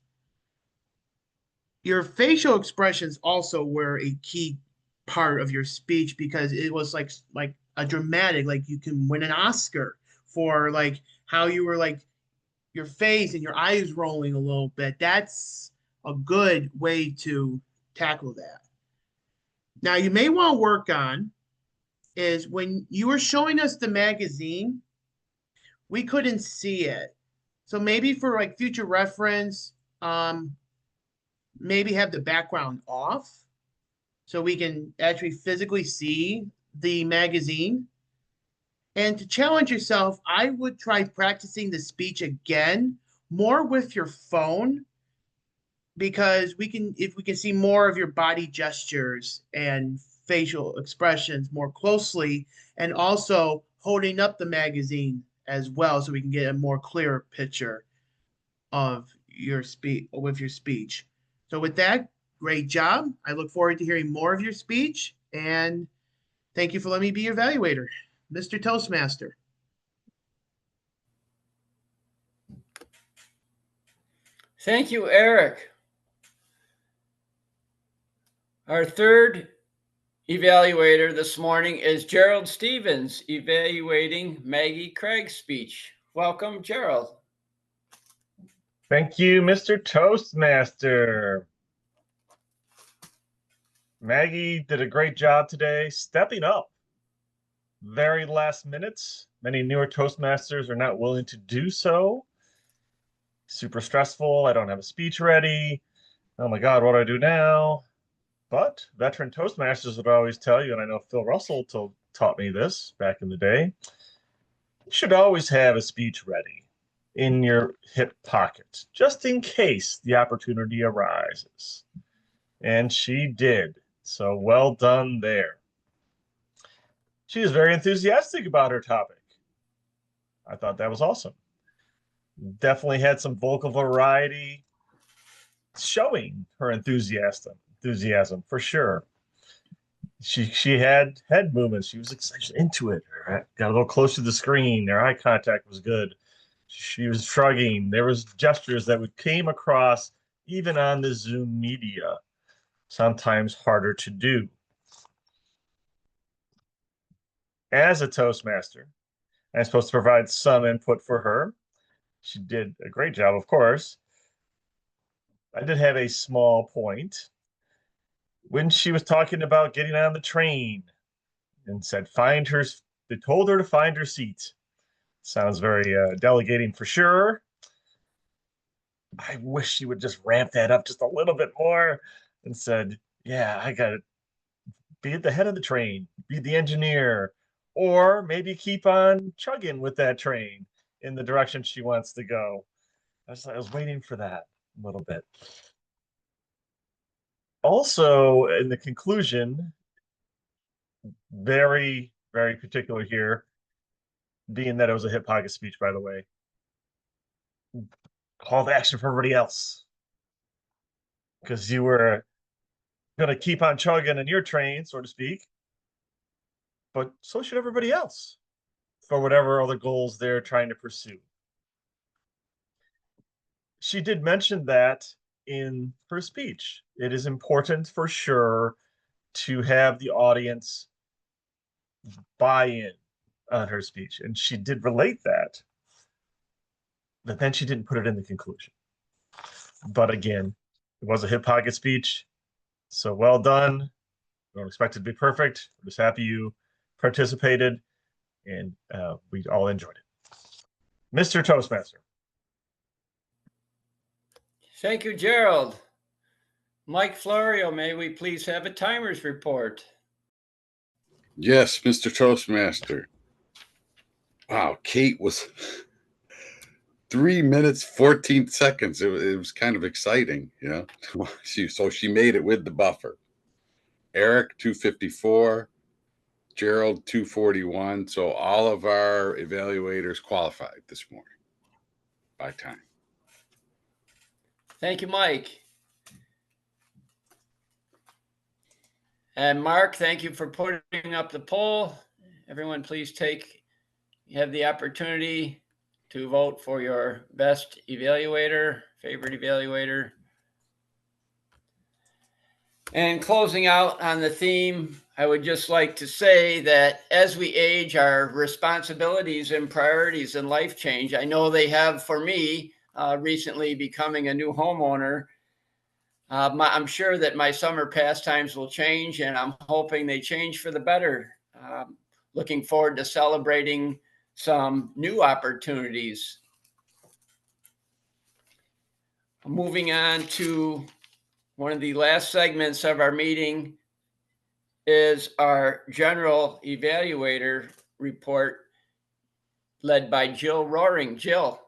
Your facial expressions also were a key part of your speech because it was like a dramatic, like you can win an Oscar for like how you were like your face and your eyes rolling a little bit. That's a good way to tackle that. Now you may want to work on is when you were showing us the magazine, we couldn't see it. So maybe for like future reference, maybe have the background off so we can actually physically see the magazine. And to challenge yourself, I would try practicing the speech again, more with your phone, because if we can see more of your body gestures and facial expressions more closely, and also holding up the magazine as well, so we can get a more clearer picture of your speech. So with that, great job. I look forward to hearing more of your speech, And thank you for letting me be your evaluator, Mr. Toastmaster. Thank you, Eric. Our third evaluator this morning is Gerald Stevens, evaluating Maggie Craig's speech. Welcome, Gerald. Thank you, Mr. Toastmaster. Maggie did a great job today, stepping up. Very last minutes. Many newer Toastmasters are not willing to do so. Super stressful. I don't have a speech ready. Oh my God, what do I do now? But veteran Toastmasters would always tell you, and I know Phil Russell taught me this back in the day, you should always have a speech ready in your hip pocket, just in case the opportunity arises. And she did. So well done there. She is very enthusiastic about her topic. I thought that was awesome. Definitely had some vocal variety, showing her enthusiasm for sure. She had head movements. She was excited into it. Got a little close to the screen. Her eye contact was good. She was shrugging. There was gestures that came across even on the Zoom media, sometimes harder to do. As a Toastmaster, I'm supposed to provide some input for her. She did a great job, of course. I did have a small point when she was talking about getting on the train and said, they told her to find her seat. Sounds very delegating for sure. I wish she would just ramp that up just a little bit more and said, yeah, I got to be at the head of the train, be the engineer, or maybe keep on chugging with that train in the direction she wants to go. I was waiting for that a little bit. Also, in the conclusion, very, very particular here, being that it was a hip pocket speech, by the way. Call to action for everybody else. Because you were going to keep on chugging in your train, so to speak. But so should everybody else for whatever other goals they're trying to pursue. She did mention that in her speech. It is important for sure to have the audience buy in on her speech. And she did relate that, but then she didn't put it in the conclusion. But again, it was a hip pocket speech. So well done. I don't expect it to be perfect. I'm just happy you participated and we all enjoyed it. Mr. Toastmaster. Thank you, Gerald. Mike Florio, may we please have a timer's report? Yes, Mr. Toastmaster. Wow, Kate was 3 minutes, 14 seconds. It was kind of exciting, you know. So she made it with the buffer. Eric, 254. Gerald, 241. So all of our evaluators qualified this morning by time. Thank you, Mike. And Mark, thank you for putting up the poll. Everyone, please you have the opportunity to vote for your best evaluator, favorite evaluator. And closing out on the theme, I would just like to say that as we age, our responsibilities and priorities in life change. I know they have for me recently becoming a new homeowner. I'm sure that my summer pastimes will change, and I'm hoping they change for the better. Looking forward to celebrating some new opportunities. Moving on to one of the last segments of our meeting is our general evaluator report led by Jill Roaring. Jill.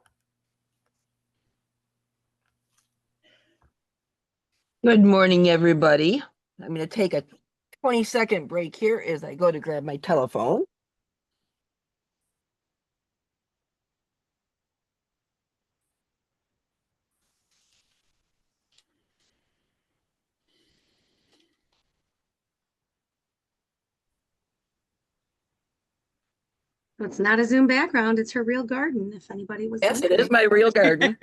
Good morning, everybody. I'm going to take a 20-second break here as I go to grab my telephone. It's not a Zoom background, it's her real garden, if anybody was Yes, it wondering. is my real garden.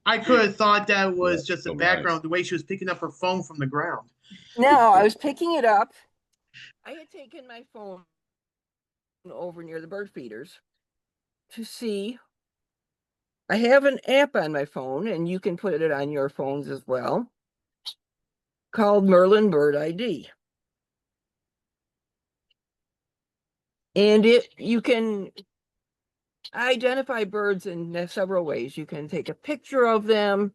I could have thought that was Yeah, just a so background, nice. the way she was picking up her phone from the ground. No, I was picking it up. I had taken my phone over near the bird feeders to see. I have an app on my phone, and you can put it on your phones as well, called Merlin Bird ID. And you can identify birds in several ways. You can take a picture of them,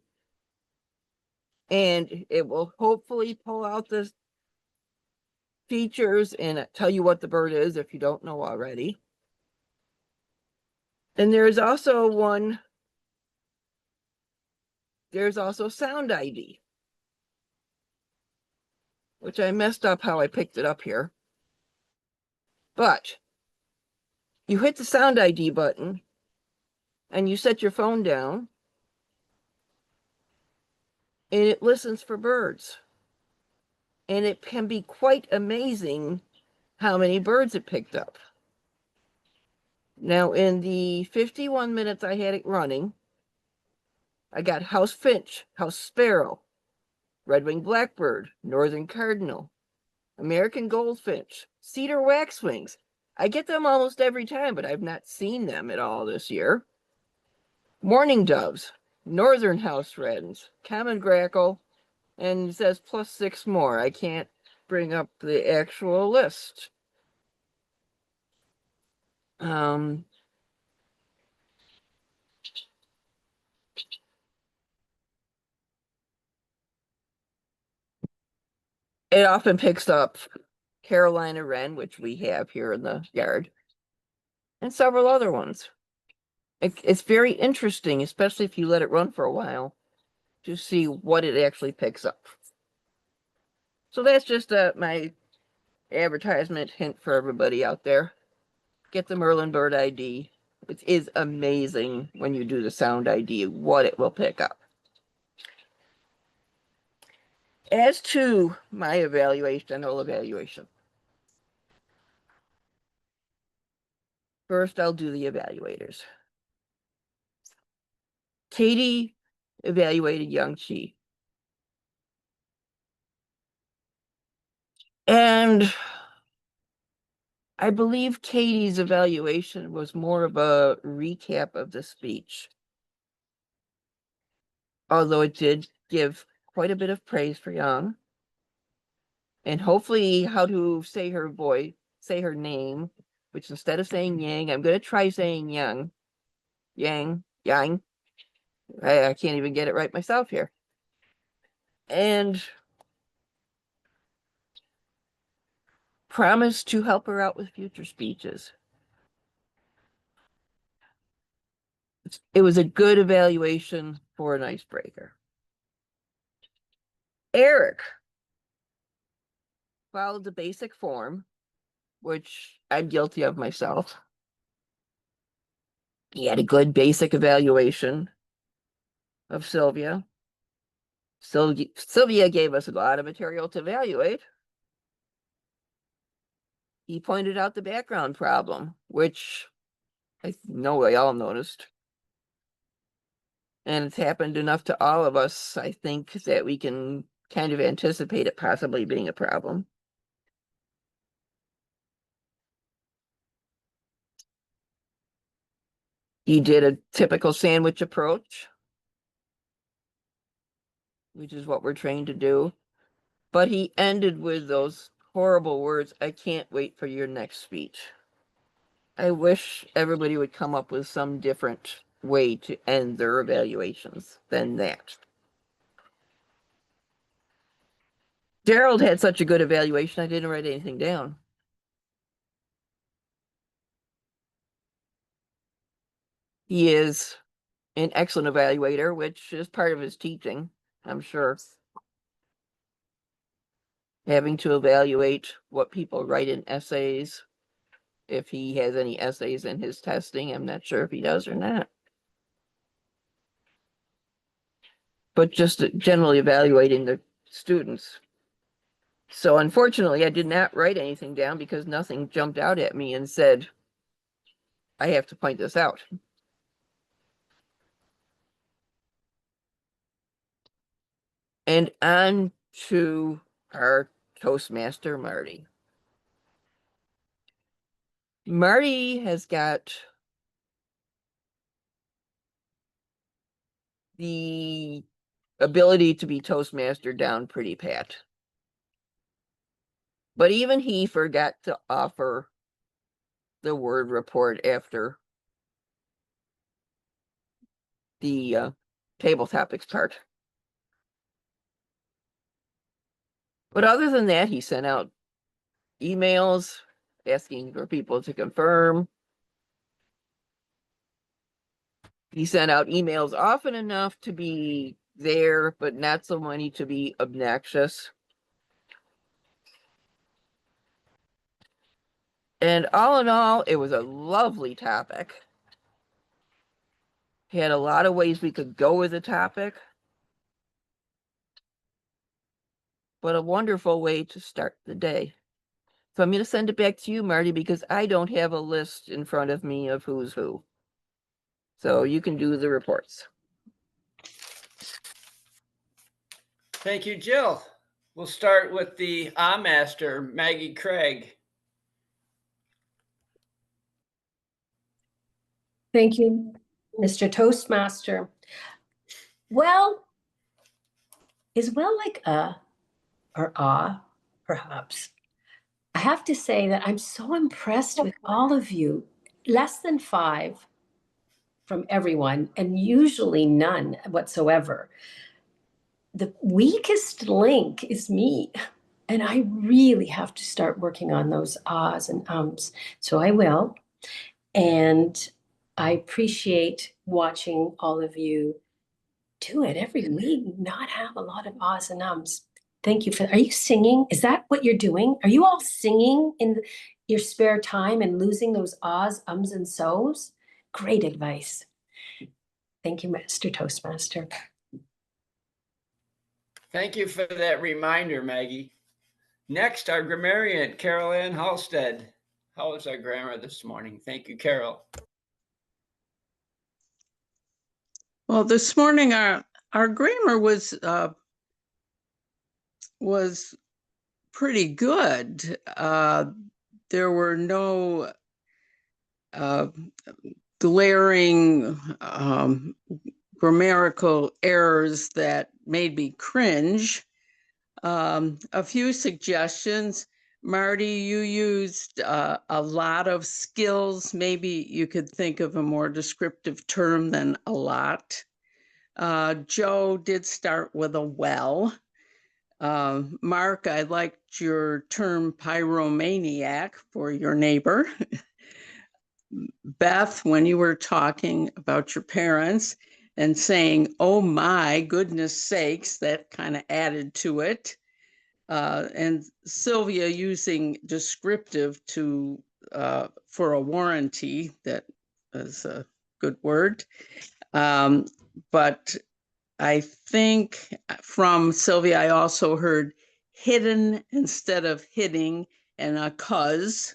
and it will hopefully pull out the features and tell you what the bird is if you don't know already. And there's also sound ID, which I messed up how I picked it up here. But you hit the sound ID button and you set your phone down and it listens for birds. And it can be quite amazing how many birds it picked up. Now, in the 51 minutes I had it running, I got house finch, house sparrow, red-winged blackbird, northern cardinal, American goldfinch, cedar waxwings. I get them almost every time, but I've not seen them at all this year. Mourning doves, northern house wrens, common grackle, and it says plus 6 more. I can't bring up the actual list. It often picks up Carolina wren, which we have here in the yard, and several other ones. It's very interesting, especially if you let it run for a while, to see what it actually picks up. So that's just my advertisement hint for everybody out there. Get the Merlin Bird ID. It is amazing when you do the sound ID, what it will pick up. As to my general evaluation. First, I'll do the evaluators. Katie evaluated Young Chi. And I believe Katie's evaluation was more of a recap of the speech. Although it did give quite a bit of praise for Young. And hopefully how to say her name, which instead of saying Yang, I'm going to try saying Yang. Yang. I can't even get it right myself here. And promise to help her out with future speeches. It was a good evaluation for an icebreaker. Eric followed the basic form, which I'm guilty of myself. He had a good basic evaluation of Sylvia. Sylvia gave us a lot of material to evaluate. He pointed out the background problem, which I know we all noticed. And it's happened enough to all of us, I think, that we can kind of anticipate it possibly being a problem. He did a typical sandwich approach, which is what we're trained to do. But he ended with those horrible words, "I can't wait for your next speech." I wish everybody would come up with some different way to end their evaluations than that. Gerald had such a good evaluation, I didn't write anything down. He is an excellent evaluator, which is part of his teaching, I'm sure. Having to evaluate what people write in essays, if he has any essays in his testing, I'm not sure if he does or not. But just generally evaluating the students. So unfortunately, I did not write anything down because nothing jumped out at me and said, I have to point this out. And on to our Toastmaster, Marty. Marty has got the ability to be Toastmaster down pretty pat. But even he forgot to offer the word report after the table topics part. But other than that, he sent out emails asking for people to confirm. He sent out emails often enough to be there, but not so many to be obnoxious. And all in all, it was a lovely topic. He had a lot of ways we could go with the topic, but a wonderful way to start the day. So I'm going to send it back to you, Marty, because I don't have a list in front of me of who's who. So you can do the reports. Thank you, Jill. We'll start with the Master, Maggie Craig. Thank you, Mr. Toastmaster. Well, is well like or perhaps. I have to say that I'm so impressed with all of you. Less than 5 from everyone, and usually none whatsoever. The weakest link is me. And I really have to start working on those ahs and ums. So I will. And I appreciate watching all of you do it every week, not have a lot of ahs and ums. Thank you for, are you singing? Is that what you're doing? Are you all singing in your spare time and losing those ahs, ums, and so's? Great advice. Thank you, Mr. Toastmaster. Thank you for that reminder, Maggie. Next, our grammarian, Carol Ann Halstead. How was our grammar this morning? Thank you, Carol. Well, this morning our grammar was pretty good. There were no glaring grammatical errors that made me cringe. A few suggestions. Marty, you used a lot of skills. Maybe you could think of a more descriptive term than a lot. Joe did start with a well. Mark, I liked your term pyromaniac for your neighbor. Beth, when you were talking about your parents and saying, oh my goodness sakes, that kind of added to it. And Sylvia using descriptive to for a warranty, that is a good word. But I think from Sylvia, I also heard hidden instead of hitting and a cuz.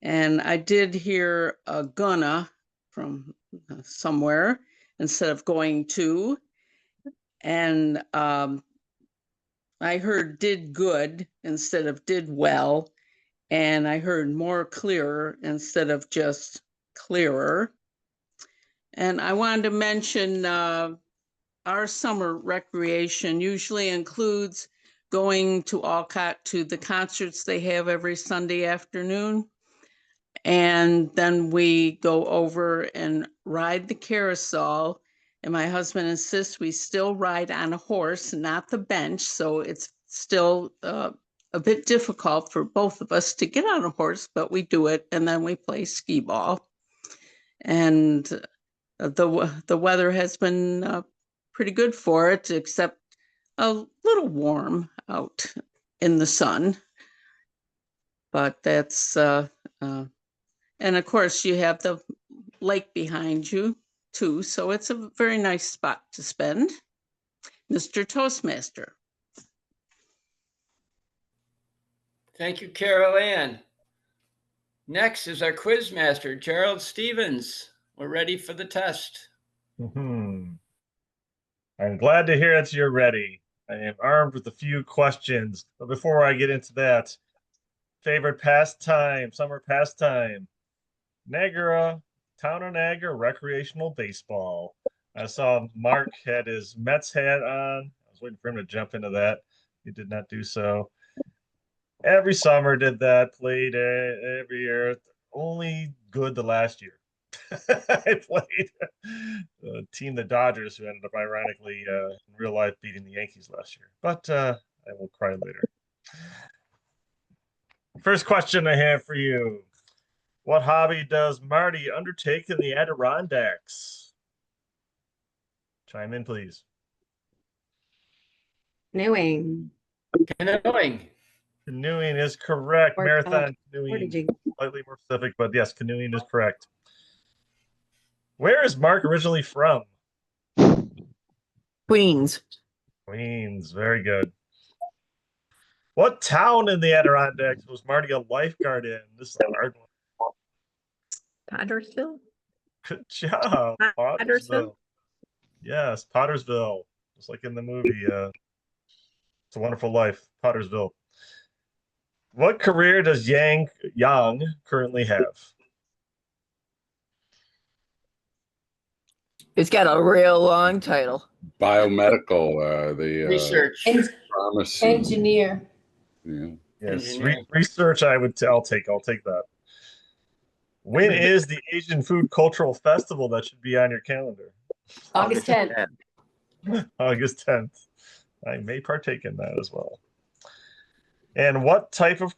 And I did hear a gonna from somewhere instead of going to. And I heard did good instead of did well. And I heard more clearer instead of just clearer. And I wanted to mention our summer recreation usually includes going to Alcott to the concerts they have every Sunday afternoon. And then we go over and ride the carousel. And my husband insists we still ride on a horse, not the bench. So it's still a bit difficult for both of us to get on a horse, but we do it. And then we play skee ball. And the weather has been pretty good for it, except a little warm out in the sun. But that's and of course, you have the lake behind you, too. So it's a very nice spot to spend. Mr. Toastmaster. Thank you, Carol Ann. Next is our quiz master, Gerald Stevens. We're ready for the test. I'm glad to hear that you're ready. I am armed with a few questions. But before I get into that, favorite pastime, summer pastime. Niagara, town of Niagara, recreational baseball. I saw Mark had his Mets hat on. I was waiting for him to jump into that. He did not do so. Every summer did that, played every year. Only good the last year. I played the team, the Dodgers, who ended up ironically in real life beating the Yankees last year. But I will cry later. First question I have for you. What hobby does Marty undertake in the Adirondacks? Chime in, please. Canoeing. Canoeing. Canoeing is correct. Marathon Where canoeing. did you? Slightly more specific, but yes, canoeing is correct. Where is Mark originally from? Queens. Queens. Very good. What town in the Adirondacks was Marty a lifeguard in? This is a hard one. Pottersville? Good job. Pottersville? Pottersville. Yes, Pottersville. Just like in the movie, It's a Wonderful Life, Pottersville. What career does Yang currently have? It's got a real long title. Biomedical, Research. pharmacy. Engineer. Yeah. Yes, research. I'll take that. When is the Asian Food Cultural Festival that should be on your calendar? August 10th. August 10th. I may partake in that as well. And what type of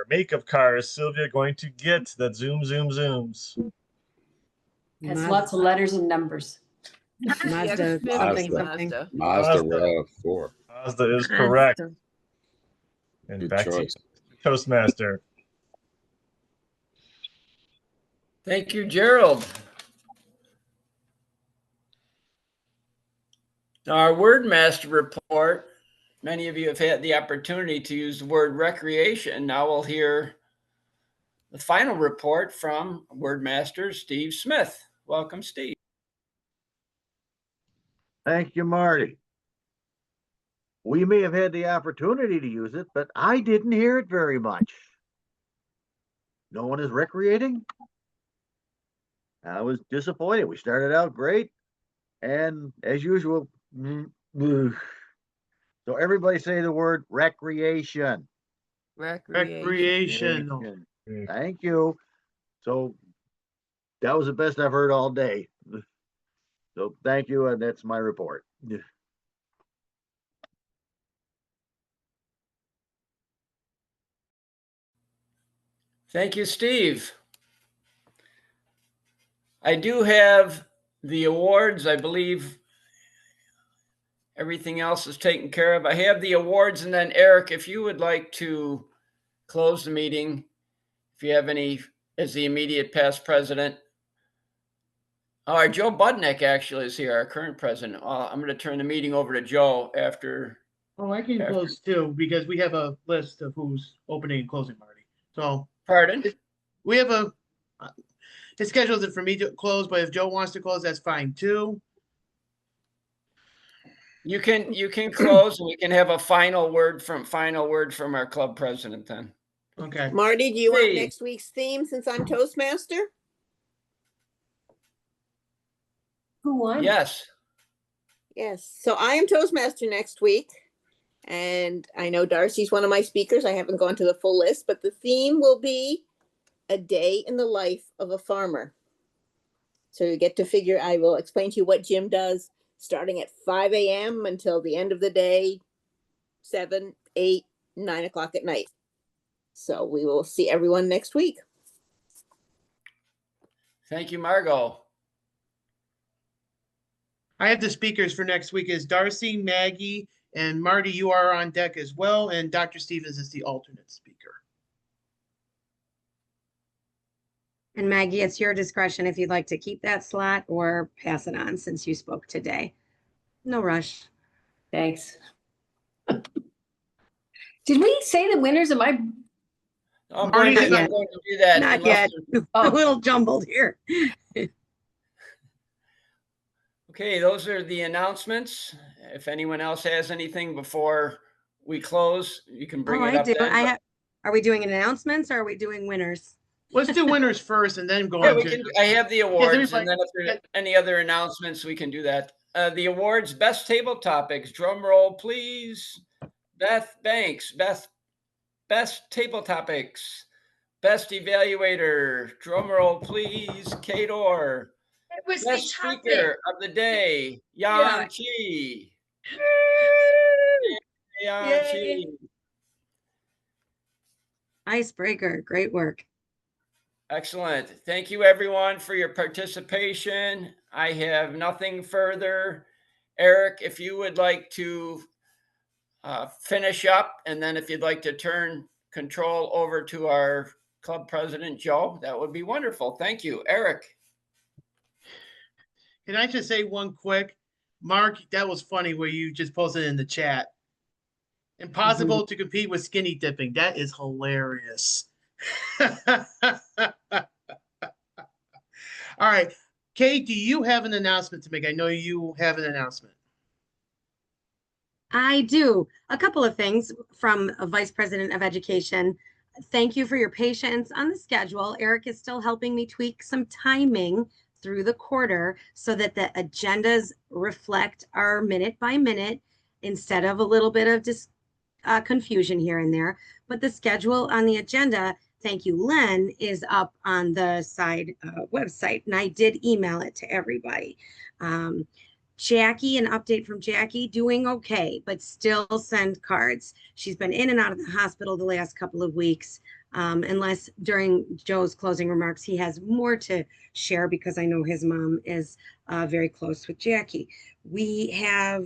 make of car is Sylvia going to get that zooms? Has lots of letters and numbers. Mazda, something. Mazda RAV4. Mazda is correct. And Good back choice. to you, Toastmaster. Thank you, Gerald. Our word master report. Many of you have had the opportunity to use the word recreation. Now we'll hear the final report from word master Steve Smith. Welcome, Steve. Thank you, Marty. We may have had the opportunity to use it, but I didn't hear it very much. No one is recreating? I was disappointed. We started out great, and as usual, so everybody say the word recreation. Recreational. Thank you. So that was the best I've heard all day. So thank you, and that's my report. Thank you, Steve. I do have the awards. I believe everything else is taken care of. I have the awards, and then Eric, if you would like to close the meeting, if you have any, as the immediate past president. Our Joe Budnick actually is here, our current president. I'm going to turn the meeting over to Joe after. Oh, I can close too, because we have a list of who's opening and closing, Marty. So. Pardon? We have it schedules it for me to close, but if Joe wants to close, that's fine too. You can close, and we can have a final word from our club president then. Okay. Marty, do you want next week's theme since I'm Toastmaster? Who won? Yes. Yes. So I am Toastmaster next week. And I know Darcy's one of my speakers. I haven't gone to the full list, but the theme will be a day in the life of a farmer. So you get to figure, I will explain to you what Jim does starting at 5 a.m. until the end of the day, 7, 8, 9 o'clock at night. So we will see everyone next week. Thank you, Margot. I have the speakers for next week is Darcy, Maggie, and Marty, you are on deck as well. And Dr. Stevens is the alternate speaker. And Maggie, it's your discretion if you'd like to keep that slot or pass it on since you spoke today. No rush. Thanks. Did we say the winners of my? I'm Marty's going not- to do that. Not unless yet. A little jumbled here. Okay, those are the announcements. If anyone else has anything before we close, you can bring Oh, it I up do. then. Are we doing announcements or are we doing winners? Let's do winners first and then go Yeah, on we to. can. I have the awards, everybody- and then if there's any other announcements, we can do that. The awards: best table topics. Drum roll, please. Beth Banks. Best table topics. Best evaluator. Drum roll, please. Kate Orr. It was Best the topic. speaker of the day. Yang Chi. Yang Chi. Yay. Icebreaker. Great work. Excellent. Thank you, everyone, for your participation. I have nothing further. Eric, if you would like to finish up, and then if you'd like to turn control over to our club president, Joe, that would be wonderful. Thank you, Eric. Can I just say one quick? Mark, that was funny where you just posted in the chat. Impossible to compete with skinny dipping. That is hilarious. All right. Kate, do you have an announcement to make? I know you have an announcement. I do. A couple of things from a Vice President of Education. Thank you for your patience on the schedule. Eric is still helping me tweak some timing through the quarter so that the agendas reflect our minute by minute instead of a little bit of confusion here and there. But the schedule on the agenda, thank you, Len, is up on the side website, and I did email it to everybody. Jackie, an update from Jackie, doing okay, but still send cards. She's been in and out of the hospital the last couple of weeks. Unless during Joe's closing remarks, he has more to share because I know his mom is very close with Jackie. We have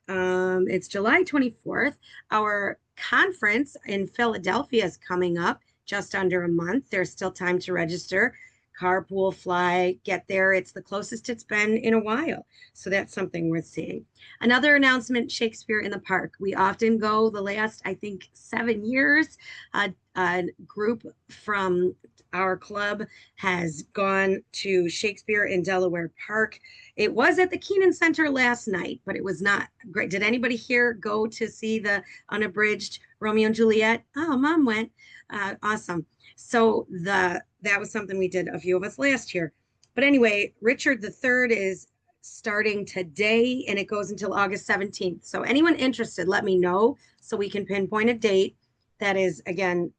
it's July 24th. Our conference in Philadelphia is coming up just under a month. There's still time to register. Carpool, fly, get there. It's the closest it's been in a while. So that's something worth seeing. Another announcement, Shakespeare in the Park. We often go the last, I think, 7 years. A group from our club has gone to Shakespeare in Delaware Park. It was at the Keenan Center last night, but it was not great. Did anybody here go to see the unabridged Romeo and Juliet? Oh, Mom went. Awesome. So that was something we did, a few of us last year. But anyway, Richard III is starting today and it goes until August 17th. So anyone interested, let me know so we can pinpoint a date. That is, again,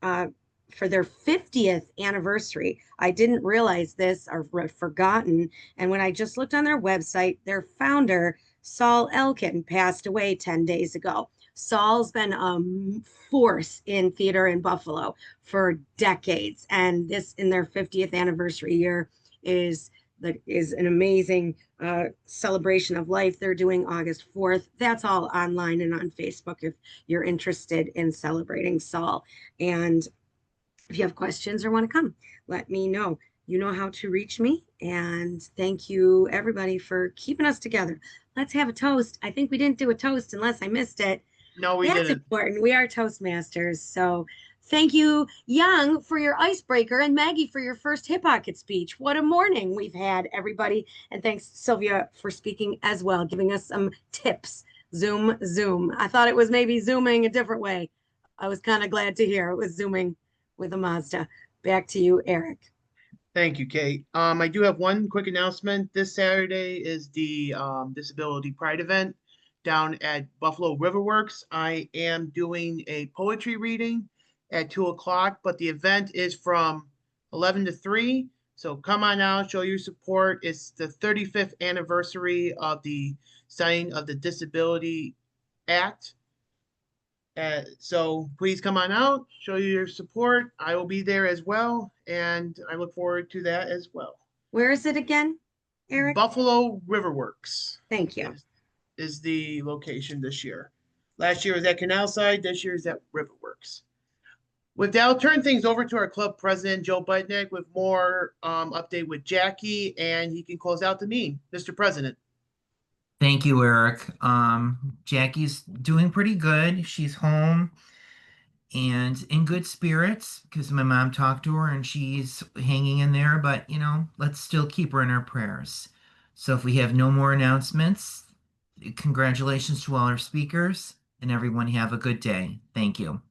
for their 50th anniversary. I didn't realize this or forgotten. And when I just looked on their website, their founder, Saul Elkin, passed away 10 days ago. Saul's been a force in theater in Buffalo for decades. And this, in their 50th anniversary year, is an amazing celebration of life. They're doing August 4th. That's all online and on Facebook if you're interested in celebrating Saul. And if you have questions or want to come, let me know. You know how to reach me. And thank you, everybody, for keeping us together. Let's have a toast. I think we didn't do a toast unless I missed it. No, we That's didn't. important. We are Toastmasters. So thank you, Young, for your icebreaker and Maggie for your first hip pocket speech. What a morning we've had, everybody. And thanks, Sylvia, for speaking as well, giving us some tips. Zoom. I thought it was maybe zooming a different way. I was kind of glad to hear it was zooming with a Mazda. Back to you, Eric. Thank you, Kate. I do have one quick announcement. This Saturday is the Disability Pride event down at Buffalo Riverworks. I am doing a poetry reading at 2 o'clock, but the event is from 11 to 3. So come on out, show your support. It's the 35th anniversary of the signing of the Disability Act. So please come on out, show your support. I will be there as well, and I look forward to that as well. Where is it again, Eric? Buffalo Riverworks. Thank you. Is the location this year. Last year was at Canalside, this year is at Riverworks. With that, I'll turn things over to our club president, Joe Butnick, with more update with Jackie, and he can close out the meeting. Mr. President. Thank you, Eric. Jackie's doing pretty good. She's home and in good spirits because my mom talked to her and she's hanging in there, but let's still keep her in our prayers. So if we have no more announcements, congratulations to all our speakers and everyone have a good day. Thank you.